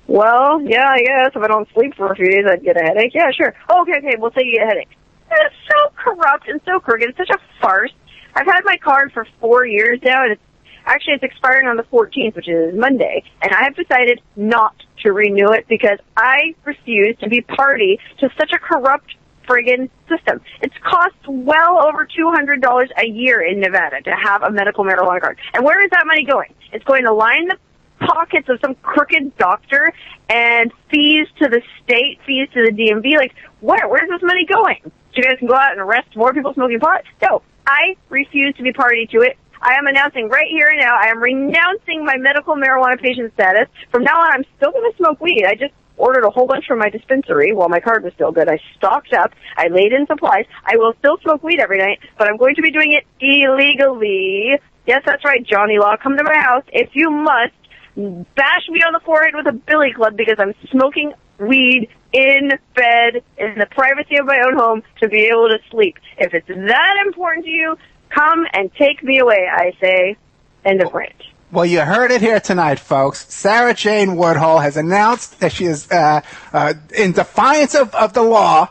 Well, yeah, I guess. If I don't sleep for a few days, I'd get a headache. Yeah, sure. Okay, we'll say you get a headache. It's so corrupt and so crooked. It's such a farce. I've had my card for 4 years now, and it's expiring on the 14th, which is Monday, and I have decided not to renew it because I refuse to be party to such a corrupt friggin' system. It's cost well over $200 a year in Nevada to have a medical marijuana card. And where is that money going? It's going to line the pockets of some crooked doctor and fees to the state, fees to the DMV. Like, where's this money going? So you guys can go out and arrest more people smoking pot? No, I refuse to be party to it. I am announcing right here and now, I am renouncing my medical marijuana patient status. From now on, I'm still going to smoke weed. I just ordered a whole bunch from my dispensary while my card was still good. I stocked up. I laid in supplies. I will still smoke weed every night, but I'm going to be doing it illegally. Yes, that's right, Johnny Law. Come to my house if you must. Bash me on the forehead with a billy club because I'm smoking weed in bed in the privacy of my own home to be able to sleep. If it's that important to you, come and take me away, I say. End of rant. Well, you heard it here tonight, folks. Sara Jane Woodall has announced that she is, in defiance of the law,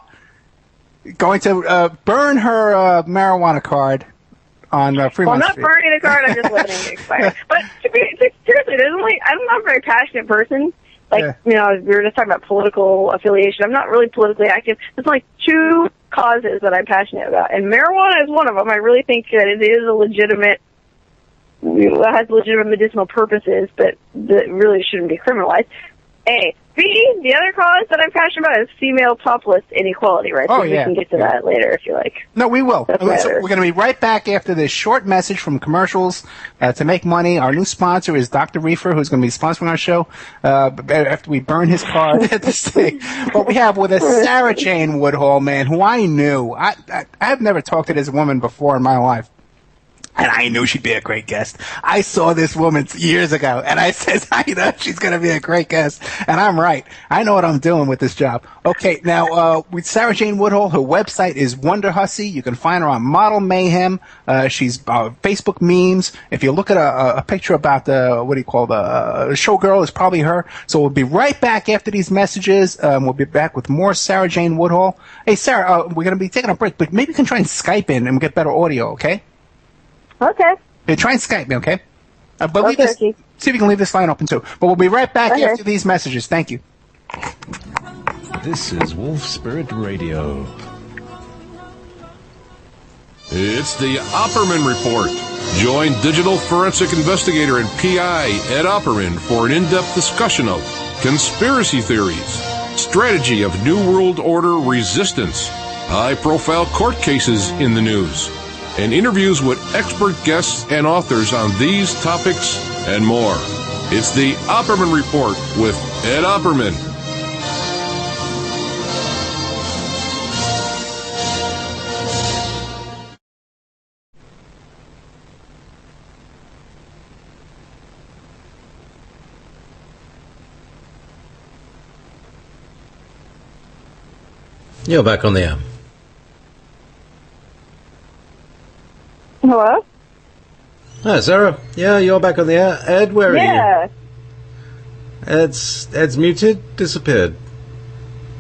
going to burn her marijuana card on Fremont Street. I'm not burning a card. I'm just letting it expire. But seriously, I'm not a very passionate person. We were just talking about political affiliation. I'm not really politically active. There's only 2 causes that I'm passionate about, and marijuana is one of them. I really think that it is has legitimate medicinal purposes, but that really shouldn't be criminalized. A, The other cause that I'm passionate about is female topless inequality, right? Oh, so yeah. we can get to that later if you like. No, we will. That So we're matters. going to be right back after this short message from commercials to make money. Our new sponsor is Dr. Reefer, who's going to be sponsoring our show after we burn his card at this thing. But we have with us Sara Jane Woodall, man, who I knew. I've never talked to this woman before in my life. And I knew she'd be a great guest. I saw this woman years ago, and I said, I know she's going to be a great guest. And I'm right. I know what I'm doing with this job. Okay, now, with Sara Jane Woodall, her website is Wonder Hussy. You can find her on Model Mayhem. She's Facebook memes. If you look at a picture about the showgirl, it's probably her. So we'll be right back after these messages. We'll be back with more Sara Jane Woodall. Hey, Sarah, we're going to be taking a break, but maybe you can try and Skype in and get better audio, okay? Okay. Hey, try and Skype me, okay? But Okay. see if you can leave this line open, too. But we'll be right back after these messages. Thank you. This is Wolf Spirit Radio. It's the Opperman Report. Join digital forensic investigator and PI Ed Opperman for an in-depth discussion of conspiracy theories, strategy of New World Order resistance, high-profile court cases in the news, and interviews with expert guests and authors on these topics and more. It's the Opperman Report with Ed Opperman. You're back on the air. Hello? Hi, Sarah. Yeah, you're back on the air. Ed, where are you? Yeah. Ed's muted, disappeared.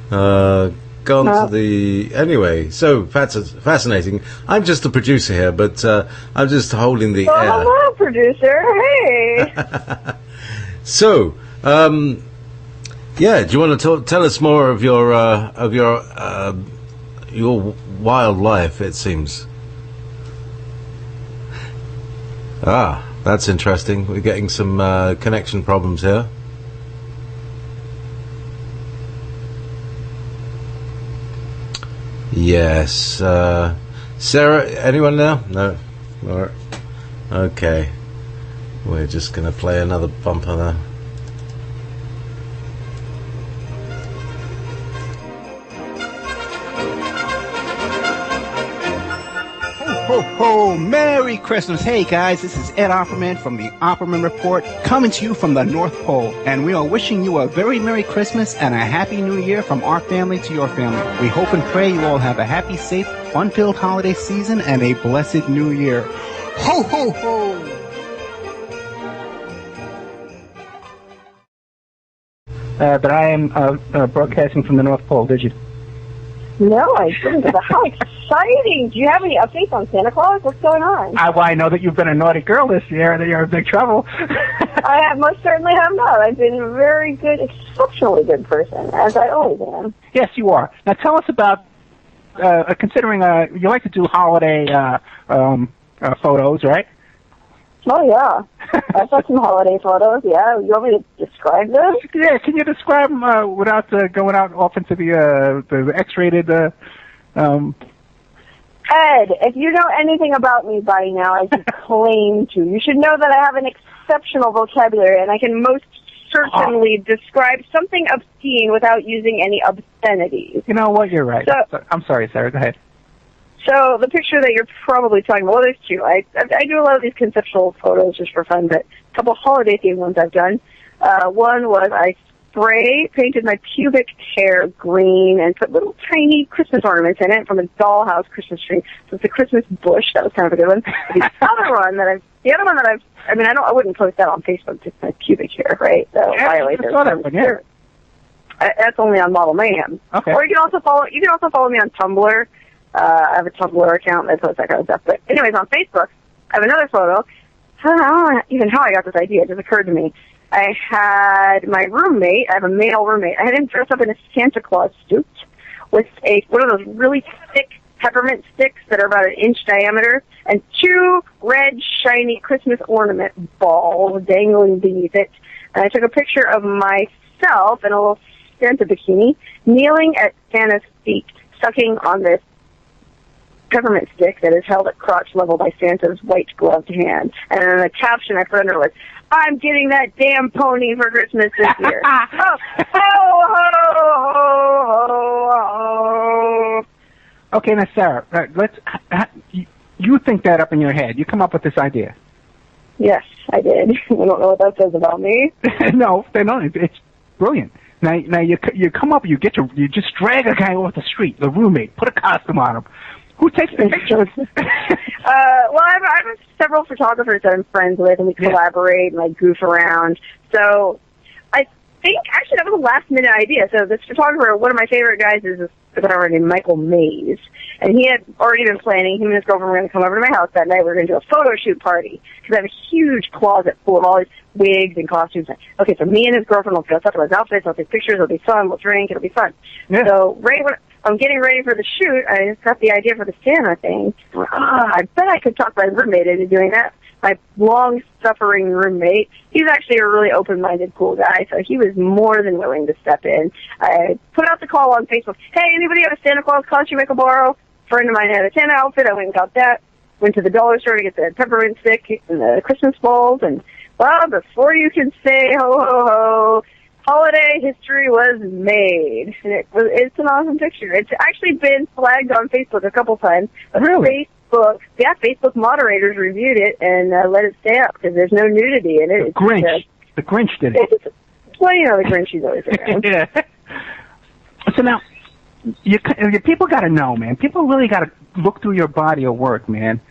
Gone to the... Anyway, so fascinating. I'm just the producer here, but I'm just holding the air. Hello, producer. Hey. So, yeah, do you want to tell us more of your wild life, it seems? Ah, that's interesting. We're getting some connection problems here. Yes. Sarah, anyone now? No? All right. Okay. We're just going to play another bumper there. Ho, ho, Merry Christmas. Hey, guys, this is Ed Opperman from the Opperman Report, coming to you from the North Pole, and we are wishing you a very Merry Christmas and a Happy New Year from our family to your family. We hope and pray you all have a happy, safe, fun-filled holiday season and a blessed New Year. Ho, ho, ho! But I am broadcasting from the North Pole, did you? No, I didn't. But how exciting! Do you have any updates on Santa Claus? What's going on? Well, I know that you've been a naughty girl this year, that you're in big trouble. I most certainly have not. I've been a very good, exceptionally good person, as I always am. Yes, you are. Now tell us about, considering you like to do holiday photos, right? Oh, yeah. I've got some holiday photos, yeah. You want me to describe them? Yeah, can you describe them without going out off into the X-rated... Ed, if you know anything about me by now, as you claim to, you should know that I have an exceptional vocabulary, and I can most certainly describe something obscene without using any obscenities. You know what? You're right. So, I'm sorry, Sarah. Go ahead. So the picture that you're probably talking about, well, there's two. I do a lot of these conceptual photos just for fun, but a couple holiday-themed ones I've done. One was I painted my pubic hair green and put little tiny Christmas ornaments in it from a dollhouse Christmas tree. So it's a Christmas bush. That was kind of a good one. The other one that I wouldn't post that on Facebook, just my pubic hair, right? So violate their terms. That's only on Model Mayhem. Okay. Or you can also follow me on Tumblr. I have a Tumblr account that posts that kind of stuff. But anyways, on Facebook, I have another photo. I don't know even how I got this idea. It just occurred to me. I had my roommate, I have a male roommate, I had him dress up in a Santa Claus suit with one of those really thick peppermint sticks that are about an inch diameter and two red, shiny Christmas ornament balls dangling beneath it. And I took a picture of my myself in a little Santa bikini, kneeling at Santa's feet, sucking on this peppermint stick that is held at crotch level by Santa's white-gloved hand. And then the caption I put under was, "I'm getting that damn pony for Christmas this year." Oh, ho, ho, ho, ho. Okay, now, Sarah, you think that up in your head. You come up with this idea. Yes, I did. I don't know what that says about me. No, they don't. It's brilliant. Now you come up, you just drag a guy off the street, the roommate, put a costume on him. Who takes the pictures? Well, I have several photographers that I'm friends with, and we collaborate and goof around. So I think actually that was a last minute idea. So this photographer, one of my favorite guys, is this photographer named Michael Mays, and he had already been planning. Him and his girlfriend were going to come over to my house that night. We were going to do a photo shoot party because I have a huge closet full of all these wigs and costumes. Okay, so me and his girlfriend will dress up in his outfits. I'll take pictures. It'll be fun. We'll drink. It'll be fun. Yeah. So right when I'm getting ready for the shoot, I just got the idea for the Santa thing. I bet I could talk my roommate into doing that. My long-suffering roommate, he's actually a really open-minded, cool guy, so he was more than willing to step in. I put out the call on Facebook, "Hey, anybody have a Santa Claus costume I can borrow?" A friend of mine had a Santa outfit. I went and got that. Went to the dollar store to get the peppermint stick and the Christmas balls, and, well, before you can say ho, ho, ho, holiday history was made. And it's an awesome picture. It's actually been flagged on Facebook a couple times. But really? Facebook moderators reviewed it and let it stay up because there's no nudity in it. The Grinch did it. Well, the Grinch is always around. Yeah. So now, people got to know, man. People really got to look through your body of work, man.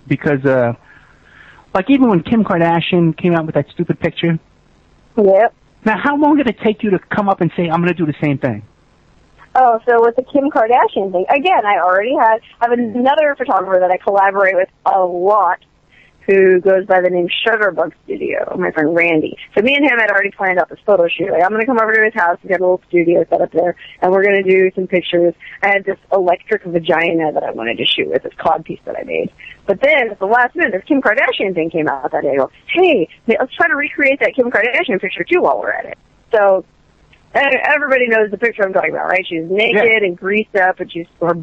Because, even when Kim Kardashian came out with that stupid picture. Yep. Now, how long did it take you to come up and say, "I'm going to do the same thing"? Oh, so with the Kim Kardashian thing, again, I have another photographer that I collaborate with a lot who goes by the name Shutterbug Studio, my friend Randy. So me and him had already planned out this photo shoot. I'm going to come over to his house. He's got a little studio set up there, and we're going to do some pictures. I had this electric vagina that I wanted to shoot with, this cod piece that I made. But then, at the last minute, this Kim Kardashian thing came out that day. I go, "Hey, let's try to recreate that Kim Kardashian picture, too, while we're at it." So everybody knows the picture I'm talking about, right? She's naked and greased up, and her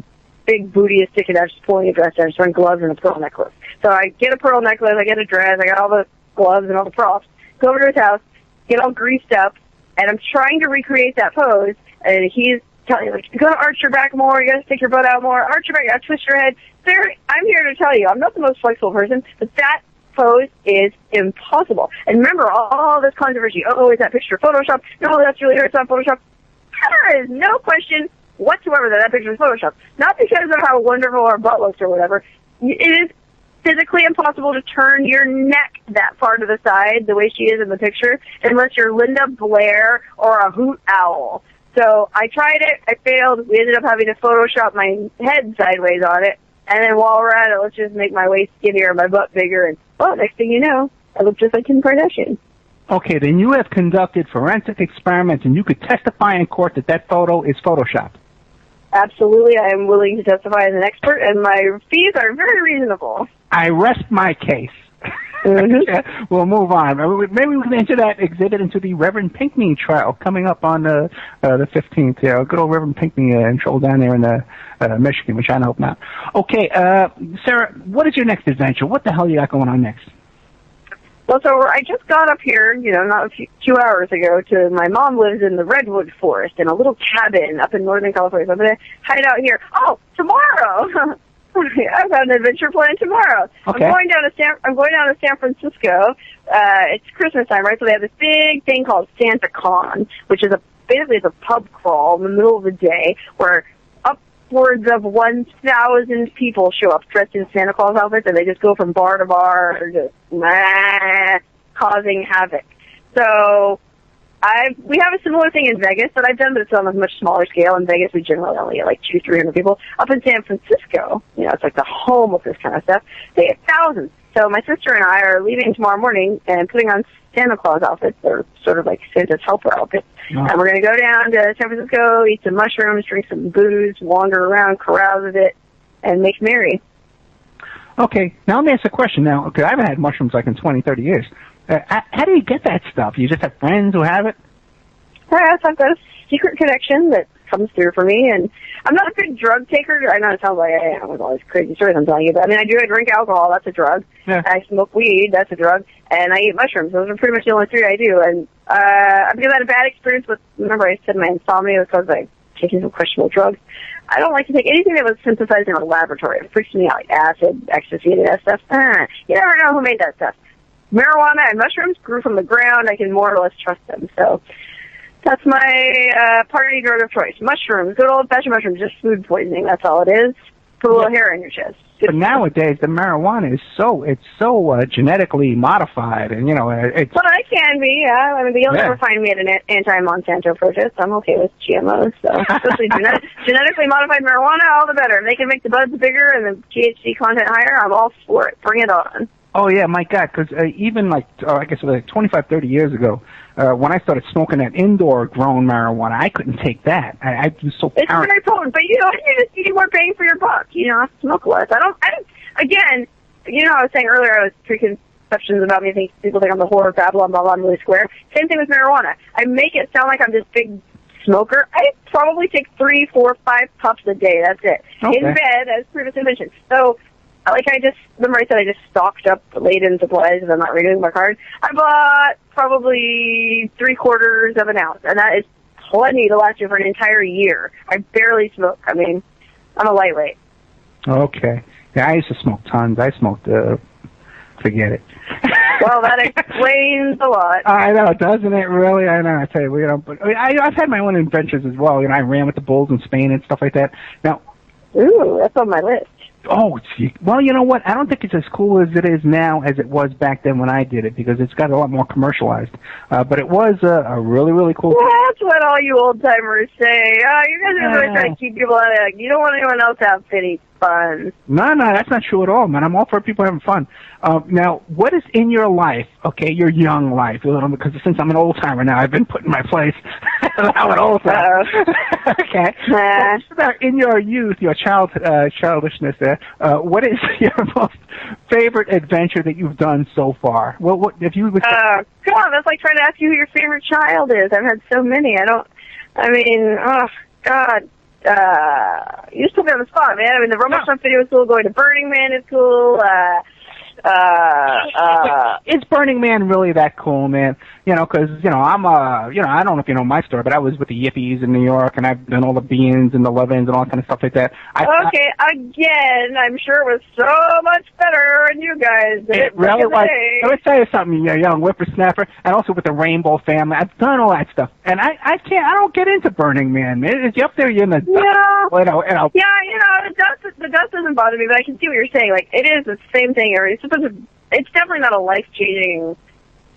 big booty is sticking out. She's pulling a dress down. She's wearing gloves and a pearl necklace. So I get a pearl necklace, I get a dress, I got all the gloves and all the props, go over to his house, get all greased up, and I'm trying to recreate that pose, and he's telling me, you gotta arch your back more, you gotta stick your butt out more, arch your back, you gotta twist your head. I'm here to tell you, I'm not the most flexible person, but that pose is impossible. And remember, all this controversy, is that picture Photoshop? No, that's really her, it's not Photoshop. There is no question whatsoever that picture is Photoshop. Not because of how wonderful our butt looks or whatever. It is physically impossible to turn your neck that far to the side the way she is in the picture unless you're Linda Blair or a hoot owl. So I tried it, I failed, we ended up having to Photoshop my head sideways on it, and then while we're at it, let's just make my waist skinnier and my butt bigger, and next thing you know, I look just like Kim Kardashian. Okay, then you have conducted forensic experiments and you could testify in court that photo is Photoshopped. Absolutely, I am willing to testify as an expert, and my fees are very reasonable. I rest my case. Mm-hmm. We'll move on. Maybe we can enter that exhibit into the Reverend Pinckney trial coming up on the 15th. Yeah, good old Reverend Pinckney in trouble down there in Michigan. We're trying to help him out. Okay, Sarah, what is your next adventure? What the hell you got going on next? Well, so I just got up here, not a few hours ago. My mom lives in the Redwood Forest in a little cabin up in Northern California. So I'm going to hide out here. Oh, tomorrow! I've got an adventure planned tomorrow. Okay. I'm going down to San Francisco. It's Christmas time, right? So they have this big thing called Santa Con, which is basically a pub crawl in the middle of the day where upwards of 1,000 people show up dressed in Santa Claus outfits, and they just go from bar to bar, just causing havoc. So we have a similar thing in Vegas that I've done, but it's on a much smaller scale. In Vegas, we generally only get 200-300 people. Up in San Francisco, it's like the home of this kind of stuff. They get thousands. So my sister and I are leaving tomorrow morning and putting on Santa Claus outfits. They're sort of like Santa's helper outfits. Oh. And we're going to go down to San Francisco, eat some mushrooms, drink some booze, wander around, carouse a bit, and make merry. Okay, now let me ask a question now, because I haven't had mushrooms in 20, 30 years. How do you get that stuff? You just have friends who have it? Yes, I've got a secret connection that comes through for me, and I'm not a big drug taker. I know it sounds like I am with all these crazy stories I'm telling you, but I mean, I drink alcohol, that's a drug. Yeah. I smoke weed, that's a drug, and I eat mushrooms. Those are pretty much the only three I do, and because I had a bad experience with, remember I said my insomnia was caused by taking some questionable drugs. I don't like to take anything that was synthesized in a laboratory. It freaks me out, like acid, ecstasy, and that stuff. You never know who made that stuff. Marijuana and mushrooms grew from the ground. I can more or less trust them. So that's my party drug of choice. Mushrooms, good old-fashioned mushrooms, just food poisoning. That's all it is. Put a little hair in your chest. But nowadays, the marijuana is so genetically modified, and it's. Well, I can be, yeah. I mean, but you'll never find me at an anti-Monsanto protest. I'm okay with GMOs, so especially genetically modified marijuana, all the better. If they can make the buds bigger and the THC content higher, I'm all for it. Bring it on. Oh, yeah, my God, because even I guess 25, 30 years ago, when I started smoking that indoor-grown marijuana, I couldn't take that. I was so It's paranoid. very potent, but you just need more bang for your buck. I smoke less. Again, I was saying earlier I was preconceptions about me. People think I'm the whore of Babylon, blah, blah, I'm really square. Same thing with marijuana. I make it sound like I'm this big smoker. I probably take 3, 4, 5 puffs a day. That's it. Okay. In bed, as previously mentioned. So, remember I said I just stocked up late in supplies and I'm not renewing my card? I bought probably 3/4 of an ounce, and that is plenty to last you for an entire year. I barely smoke. I mean, I'm a lightweight. Okay. Yeah, I used to smoke tons. I smoked, forget it. Well, that explains a lot. I know, doesn't it really? I know, I tell you, but I've had my own adventures as well. I ran with the bulls in Spain and stuff like that. Now, Ooh, that's on my list. oh, well, you know what? I don't think it's as cool as it is now as it was back then when I did it, because it's got a lot more commercialized. But it was a really, really cool. That's what all you old timers say. Oh, you guys are really trying to keep people out of it. You don't want anyone else to have any fun. No, that's not true at all, man. I'm all for people having fun. Now, what is in your life, okay, your young life, because since I'm an old-timer now, I've been put in my place. I'm an old-timer. Okay. What's about in your youth, your childishness there, what is your most favorite adventure that you've done so far? Well, what if you would... God, that's like trying to ask you who your favorite child is. I've had so many. God. You just put me on the spot, man. I mean, the Rumble Trump video is cool. Going to Burning Man is cool. Is Burning Man really that cool, man? Because, I'm, I don't know if you know my story, but I was with the Yippies in New York, and I've done all the Beans and the Levins and all that kind of stuff like that. Again, I'm sure it was so much better than you guys did it. Really? Let me tell you something, you young whippersnapper, and also with the Rainbow family. I've done all that stuff, and I don't get into Burning Man. It's up there, you're in the... The dust doesn't bother me, but I can see what you're saying. Like, it is the same thing. It's definitely not a life-changing...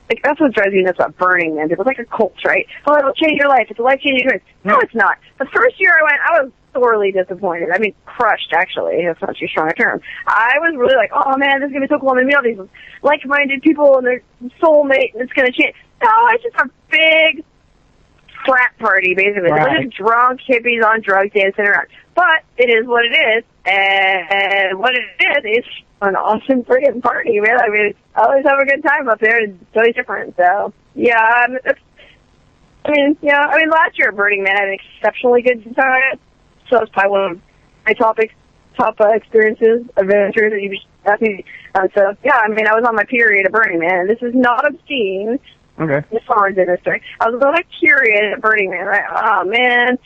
Like, that's what drives me nuts about Burning Man. It's like a cult, right? Oh, it'll change your life. It's a life-changing experience. No, it's not. The first year I went, I was sorely disappointed. I mean, crushed, actually. That's not too strong a term. I was really like, oh, man, this is going to be so cool. I'm going to meet all these like-minded people and their soulmate, and it's going to change. No, it's just a big frat party, basically. Right. It's just drunk hippies on drugs dancing around. But it is what it is, and what it is an awesome friggin' party, man. I mean, I always have a good time up there, and it's totally different, so, yeah. Last year at Burning Man, I had an exceptionally good time, so it's probably one of my top experiences, adventures that you asked me. I was on my period at Burning Man, and this is not obscene. Okay. This song's in this story. I was a little curious at Burning Man, right? Oh, man.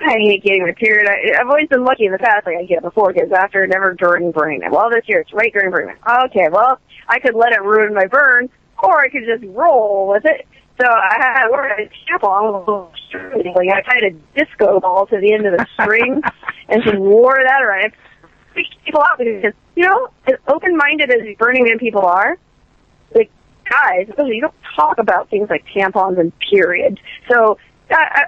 I hate getting my period. I've always been lucky in the past. Like, I get it before, get it after, never during Burning Man. Well, this year, it's right during Burning Man. Okay, well, I could let it ruin my burn, or I could just roll with it. So I had a tampon with a little string. Like, I tied a disco ball to the end of the string and just wore that around. It freaked people out because, as open-minded as these Burning Man people are, like, guys, especially, you don't talk about things like tampons and periods. So, I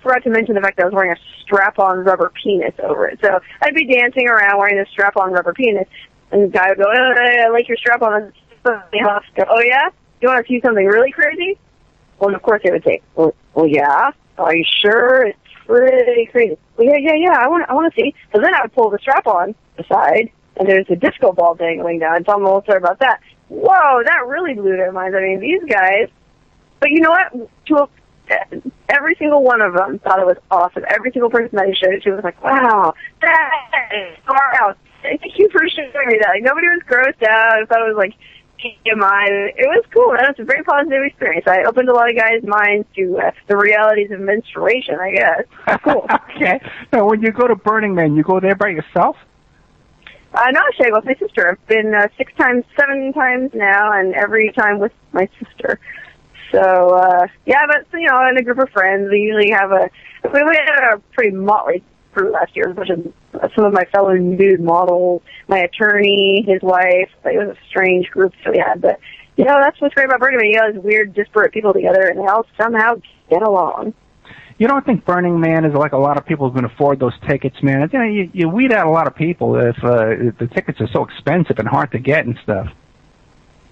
forgot to mention the fact that I was wearing a strap-on rubber penis over it. So I'd be dancing around wearing this strap-on rubber penis, and the guy would go, I like your strap-on. Oh, yeah? You want to see something really crazy? Well, of course they would say, well, yeah. Are you sure? It's pretty crazy. Well, yeah. I want to see. So then I would pull the strap-on aside, and there's a disco ball dangling down. Tell them a little story about that. Whoa, that really blew their minds. I mean, these guys. But you know what? every single one of them thought it was awesome. Every single person that I showed it to was like, wow, that is far out. Thank you for showing me that. Like, nobody was grossed out. I thought it was like TMI. It was cool. That was a very positive experience. I opened a lot of guys' minds to the realities of menstruation, I guess. Cool. Okay. Now, when you go to Burning Man, you go there by yourself? No, actually, I go with my sister. I've been 7 times now, and every time with my sister. So, yeah, but, you know, in a group of friends, we usually have we had a pretty motley crew last year, which is some of my fellow nude models, my attorney, his wife. It was a strange group that we had, but, you know, that's what's great about Burning Man. You got these weird, disparate people together, and they all somehow get along. You don't think Burning Man is like a lot of people who can afford those tickets, man? You know, you weed out a lot of people if the tickets are so expensive and hard to get and stuff.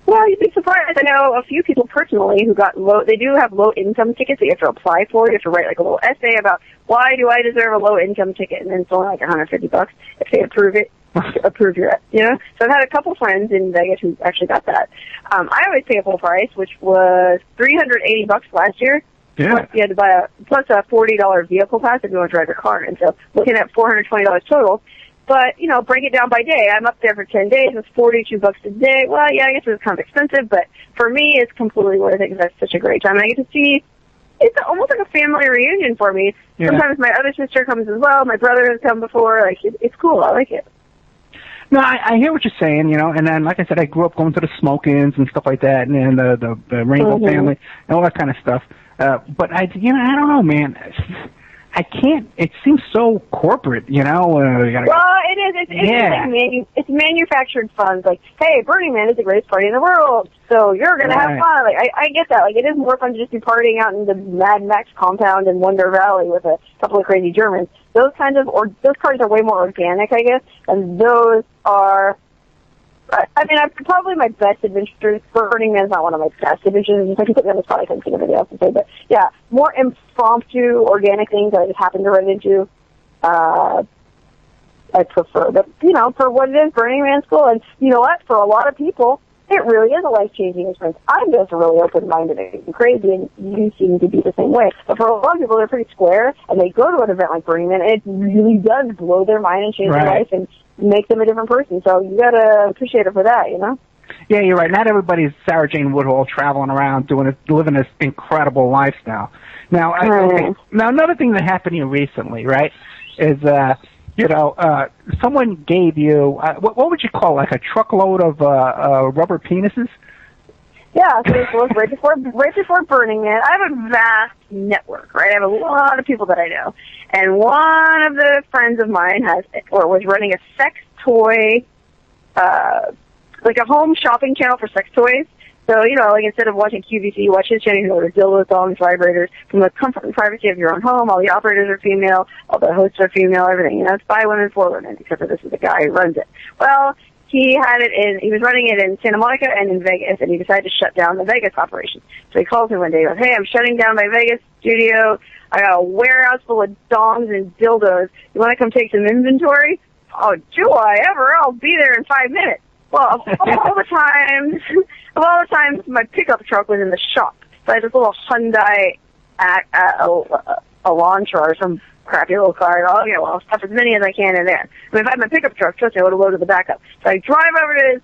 Well, you'd be surprised. I know a few people personally who got they do have low-income tickets that you have to apply for. You have to write like a little essay about why do I deserve a low-income ticket, and then it's only like $150 if they approve it. Approve your, you know? So I've had a couple friends in Vegas who actually got that. I always pay a full price, which was $380 last year. Yeah. Plus you had to buy plus a $40 vehicle pass if you want to drive your car. And so looking at $420 total. But, you know, break it down by day. I'm up there for 10 days. It's $42 a day. Well, yeah, I guess it's kind of expensive, but for me, it's completely worth it because that's such a great time. And I get to see, it's almost like a family reunion for me. Yeah. Sometimes my other sister comes as well. My brother has come before. Like, it's cool. I like it. No, I hear what you're saying, you know, and then, like I said, I grew up going to the smoke-ins and stuff like that, and then the Rainbow family and all that kind of stuff. But I don't know, man. I can't. It seems so corporate, you know. Well, it is. It's manufactured fun. Like, hey, Burning Man is the greatest party in the world, so you're gonna have fun. Like, I get that. Like, it is more fun to just be partying out in the Mad Max compound in Wonder Valley with a couple of crazy Germans. Those those parties are way more organic, I guess, and those are. I mean, probably my best adventures. Burning Man is not one of my best adventures. If I can put me on the spot, I couldn't think of anything else to say. But yeah, more impromptu, organic things that I just happen to run into. I prefer. But you know, for what it is, Burning Man's cool. And you know what? For a lot of people, it really is a life-changing experience. I'm just really open-minded and crazy, and you seem to be the same way. But for a lot of people, they're pretty square, and they go to an event like Burning Man, and it really does blow their mind and change their life and make them a different person. So you gotta appreciate it for that, you know? Yeah, you're right. Not everybody's Sara Jane Woodall traveling around living this incredible lifestyle. Now, now another thing that happened to you recently, right, is someone gave you what would you call like a truckload of rubber penises? Yeah, so this was right before Burning Man. I have a vast network, right? I have a lot of people that I know. And one of the friends of mine was running a sex toy, like a home shopping channel for sex toys. So, you know, like instead of watching QVC, you watch his channel, you can order dildos, dongs, vibrators from the comfort and privacy of your own home. All the operators are female, all the hosts are female, everything. You know, it's by women, for women, except for this is the guy who runs it. Well, he was running it in Santa Monica and in Vegas, and he decided to shut down the Vegas operation. So he calls me one day, he goes, hey, I'm shutting down my Vegas studio. I got a warehouse full of dongs and dildos. You want to come take some inventory? Oh, do I ever? I'll be there in 5 minutes. Well, of all the times, my pickup truck was in the shop. So I had this little Hyundai Elantra or some crappy little car. Oh, yeah, well, I'll stuff as many as I can in there. I mean, if I had my pickup truck, trust me, I would have loaded the back up. So I drive over to his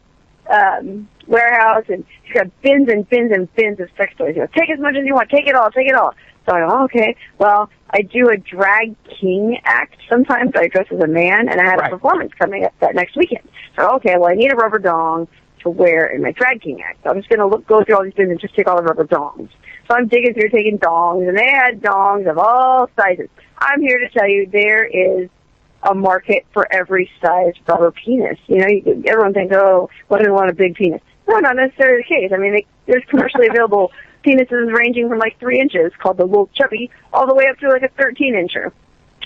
warehouse, and he's got bins and bins and bins of sex toys. He goes, take as much as you want. Take it all. Take it all. So I go, oh, okay. Well, I do a drag king act sometimes. I dress as a man, and I had a performance coming up that next weekend. So, okay, well, I need a rubber dong to wear in my drag king act. So I'm just going to go through all these bins and just take all the rubber dongs. So I'm digging through, taking dongs, and they had dongs of all sizes. I'm here to tell you there is a market for every size rubber penis. You know, everyone thinks, oh, what do I want a big penis? No, not necessarily the case. I mean, there's commercially available penises ranging from like 3 inches, called the little chubby, all the way up to like a 13-incher.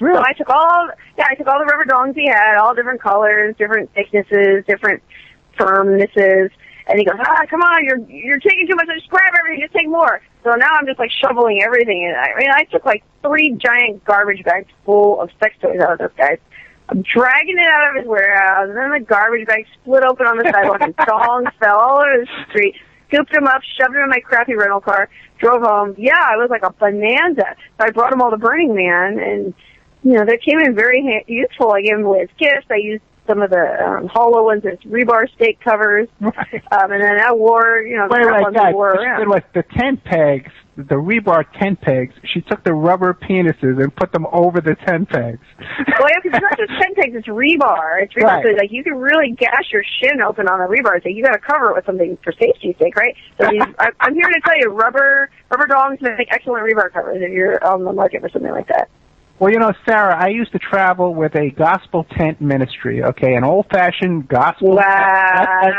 Really? So I took all the rubber dongs he had, all different colors, different thicknesses, different firmnesses, and he goes, come on, you're taking too much, just grab everything, just take more. So now I'm just like shoveling everything in. I took like 3 giant garbage bags full of sex toys out of this guy. I'm dragging it out of his warehouse, and then the garbage bag split open on the sidewalk, and dongs fell all over the street. scooped them up, shoved them in my crappy rental car, drove home. Yeah, I was like a bonanza. So I brought them all to Burning Man, and, they came in very useful. I gave them away as gifts. I used some of the hollow ones as rebar stake covers. Right. And then I wore, the tent pegs, the rebar tent pegs. She took the rubber penises and put them over the tent pegs. Well, yeah, because it's not just tent pegs, it's rebar. It's rebar, right. So like you can really gash your shin open on the rebar. So you got to cover it with something for safety's sake, right? So I'm here to tell you, rubber dongs make excellent rebar covers if you're on the market for something like that. Well, Sarah, I used to travel with a gospel tent ministry, okay, an old-fashioned gospel tent.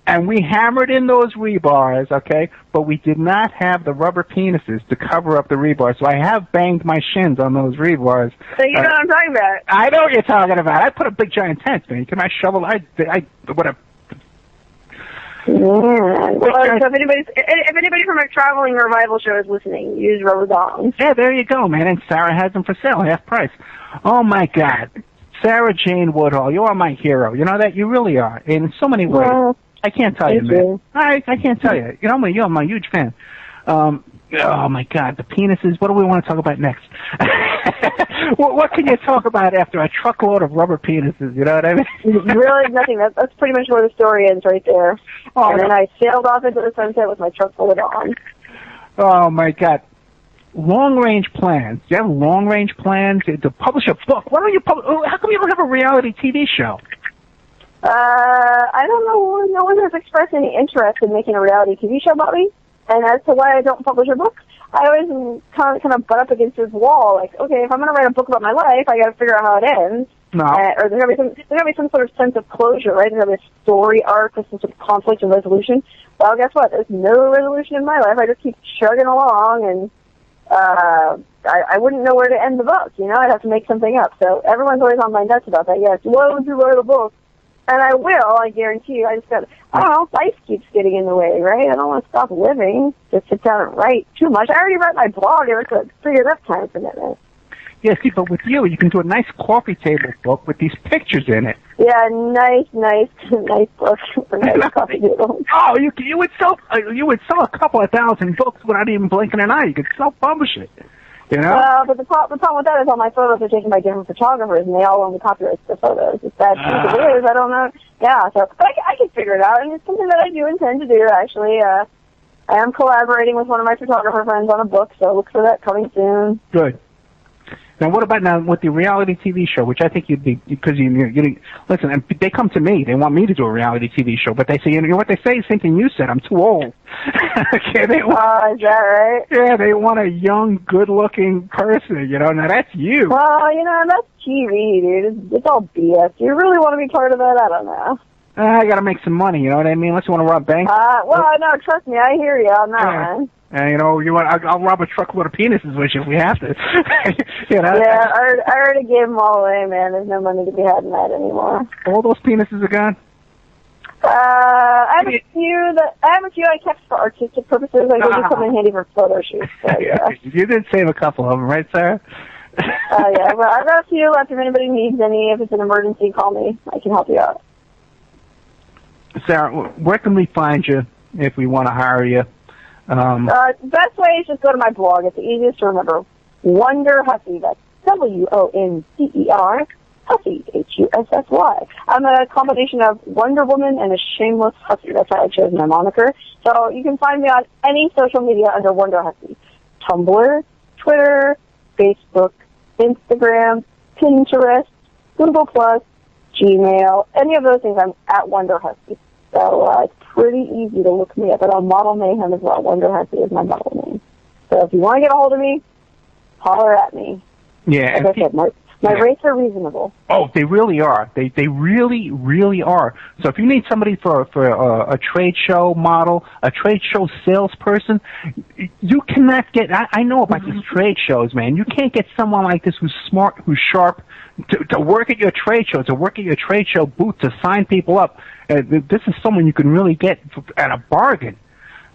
And we hammered in those rebars, okay, but we did not have the rubber penises to cover up the rebar. So I have banged my shins on those rebars. So you know what I'm talking about. I know what you're talking about. I put a big giant tent, man. Can I shovel? What a... Yeah. Well, so if anybody from a traveling revival show is listening, use rubber dongs. Yeah, there you go, man. And Sarah has them for sale, half price. Oh my God, Sara Jane Woodall, you are my hero. You know that you really are in so many ways. Well, I can't tell you, man. I can't tell you. You're my huge fan. Oh my God, the penises. What do we want to talk about next? What can you talk about after a truckload of rubber penises? You know what I mean? Really, nothing. That's pretty much where the story ends, right there. Oh, and then I sailed off into the sunset with my truck full of on. Oh my God. Long-range plans. Do you have long-range plans to publish a book? Why don't you how come you don't have a reality TV show? I don't know. No one has expressed any interest in making a reality TV show about me. And as to why I don't publish a book, I always kind of butt up against this wall. Like, okay, if I'm going to write a book about my life, I got to figure out how it ends. No. Or there's going to be some sort of sense of closure, right? There's going to be a story arc, a sense of conflict and resolution. Well, guess what? There's no resolution in my life. I just keep chugging along, and I wouldn't know where to end the book. I'd have to make something up. So everyone's always on my nuts about that. Yes, why don't you write a book? And I will, I guarantee you. I don't know, life keeps getting in the way, right? I don't want to stop living, just sit down and write too much. I already write my blog. It's a figured up time commitment. Yeah, see, but with you can do a nice coffee table book with these pictures in it. Yeah, nice book for nice coffee table. Oh, you would sell a couple of thousand books without even blinking an eye. You could self-publish it. But the problem with that is all my photos are taken by different photographers, and they all own the copyrights to the photos. If that's what it is, I don't know. Yeah, so but I can figure it out, and it's something that I do intend to do, actually. I am collaborating with one of my photographer friends on a book, so look for that coming soon. Good. Now, what about with the reality TV show, which I think you'd be, because listen, and they come to me, they want me to do a reality TV show, but they say, what they say is the same thing you said, I'm too old. Okay, is that right? Yeah, they want a young, good-looking person, now that's you. Well, that's TV, dude. It's all BS. Do you really want to be part of that? I don't know. I gotta make some money, you know what I mean? Unless you want to rob banks. No, trust me, I hear you on that one. And I'll rob a truckload of penises with you if we have to. Yeah, I already gave them all away, man. There's no money to be had in that anymore. All those penises are gone? I have a few I kept for artistic purposes. I think they come in handy for photo shoots. So, yeah. You did save a couple of them, right, Sarah? Yeah. Well, I've got a few left. If anybody needs any, if it's an emergency, call me. I can help you out. Sarah, where can we find you if we want to hire you? The best way is just go to my blog. It's the easiest to remember. Wonder Hussy. That's WONDER. Hussy. HUSSY. I'm a combination of Wonder Woman and a shameless hussy. That's why I chose my moniker. So you can find me on any social media under Wonder Hussy. Tumblr, Twitter, Facebook, Instagram, Pinterest, Google+, Gmail, any of those things. I'm at Wonder Hussy. So it's pretty easy to look me up. And on Model Mayhem as well. Wonder Hussy is my model name. So if you want to get a hold of me, holler at me. Yeah. Like I said, my rates are reasonable. Oh, they really are. They really, really are. So if you need somebody for a trade show model, a trade show salesperson, you cannot get. I know about these trade shows, man. You can't get someone like this who's smart, who's sharp, to work at your trade show, booth, to sign people up. This is someone you can really get at a bargain.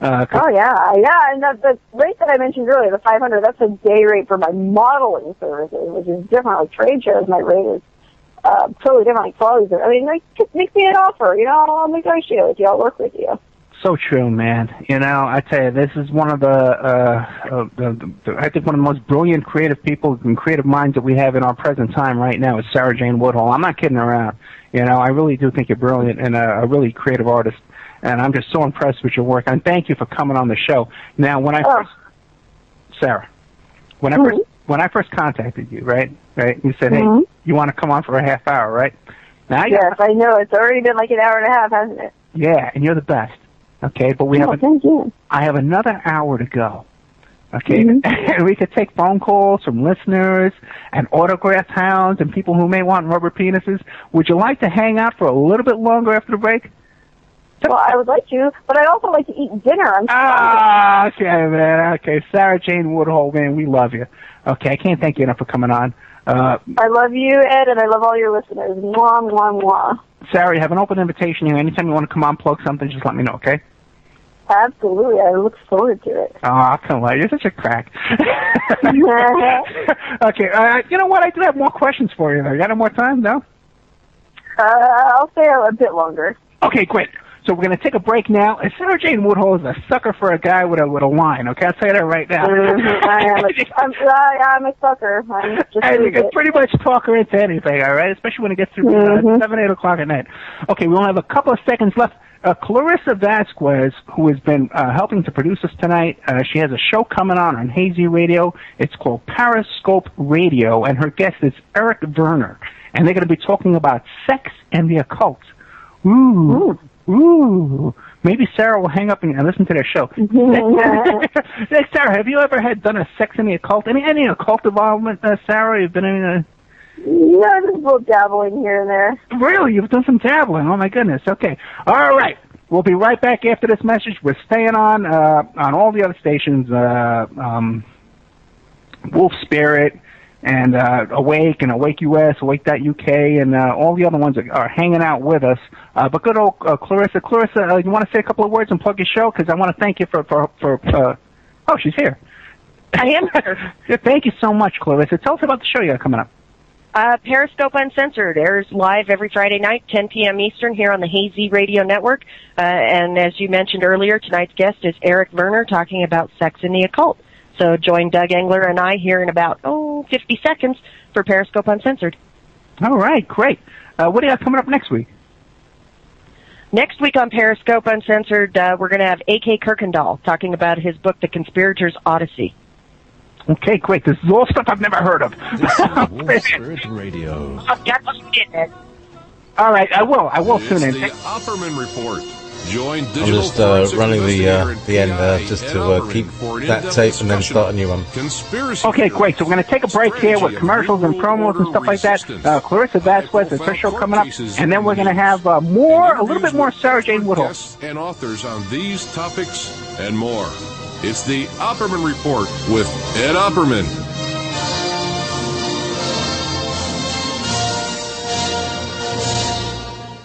And the rate that I mentioned earlier, the $500, that's a day rate for my modeling services, which is different. Like trade shows, my rate is totally different. Like clothes, just make me an offer. I'll negotiate with you. I'll work with you. So true, man. You know, I tell you, this is one of I think one of the most brilliant creative people and creative minds that we have in our present time right now is Sara Jane Woodall. I'm not kidding around. You know, I really do think you're brilliant and a really creative artist. And I'm just so impressed with your work. And thank you for coming on the show. Now, Sarah, when I first contacted you, right, you said, hey, you want to come on for a half hour, right? Now, yes, I know. It's already been like an hour and a half, hasn't it? Yeah, and you're the best. Okay, but I have another hour to go. Okay, and we could take phone calls from listeners and autograph hounds and people who may want rubber penises. Would you like to hang out for a little bit longer after the break? Well, I would like to, but I'd also like to eat dinner. Okay, man. Okay, Sara Jane Woodall, man, we love you. Okay, I can't thank you enough for coming on. I love you, Ed, and I love all your listeners. Mwah, mwah, mwah. Sarah, you have an open invitation here. Anytime you want to come on, plug something, just let me know, okay? Absolutely. I look forward to it. Oh, come on. You're such a crack. Okay, you know what? I do have more questions for you, though. You got any more time, no? I'll stay a bit longer. Okay, great. So we're going to take a break now. Sara Jane Woodall is a sucker for a guy with a line, okay? I'll tell you that right now. I'm a sucker. And you can pretty much talk her into anything, all right? Especially when it gets to 7, 8 o'clock at night. Okay, we only have a couple of seconds left. Clarissa Vasquez, who has been helping to produce us tonight, she has a show coming on Hazy Radio. It's called Periscope Radio, and her guest is Eric Werner. And they're going to be talking about sex and the occult. Ooh. Maybe Sarah will hang up and listen to their show. Hey, Sarah, have you ever done a sex in the occult? Any occult involvement, Sarah? You've been in Yeah, just a little dabbling here and there. Really? You've done some dabbling? Oh, my goodness. Okay. All right. We'll be right back after this message. We're staying on all the other stations, Wolf Spirit, and Awake, and Awake US, Awake.UK, and all the other ones are hanging out with us. But good old Clarissa. Clarissa, you want to say a couple of words and plug your show? Because I want to thank you for oh, she's here. I am here. Thank you so much, Clarissa. Tell us about the show you got coming up. Periscope Uncensored airs live every Friday night, 10 p.m. Eastern, here on the Hazy Radio Network. And as you mentioned earlier, tonight's guest is Eric Werner, talking about sex in the occult. So join Doug Engler and I here in about 50 seconds for Periscope Uncensored. All right, great. What do you have coming up next week? Next week on Periscope Uncensored, we're going to have A.K. Kirkendall talking about his book, The Conspirator's Odyssey. Okay, great. This is all stuff I've never heard of. This is Wolf Spirit Radio. All right, I will tune in. The Opperman Report. Join I'm digital just running the end just to keep that tape and then start a new one. Okay, great. So we're going to take a break here with commercials and promos and stuff like that. Clarissa Vasquez, the first show coming up, and then we're going to have a little bit more Sara Jane Woodall. And authors on these topics and more. It's the Opperman Report with Ed Opperman.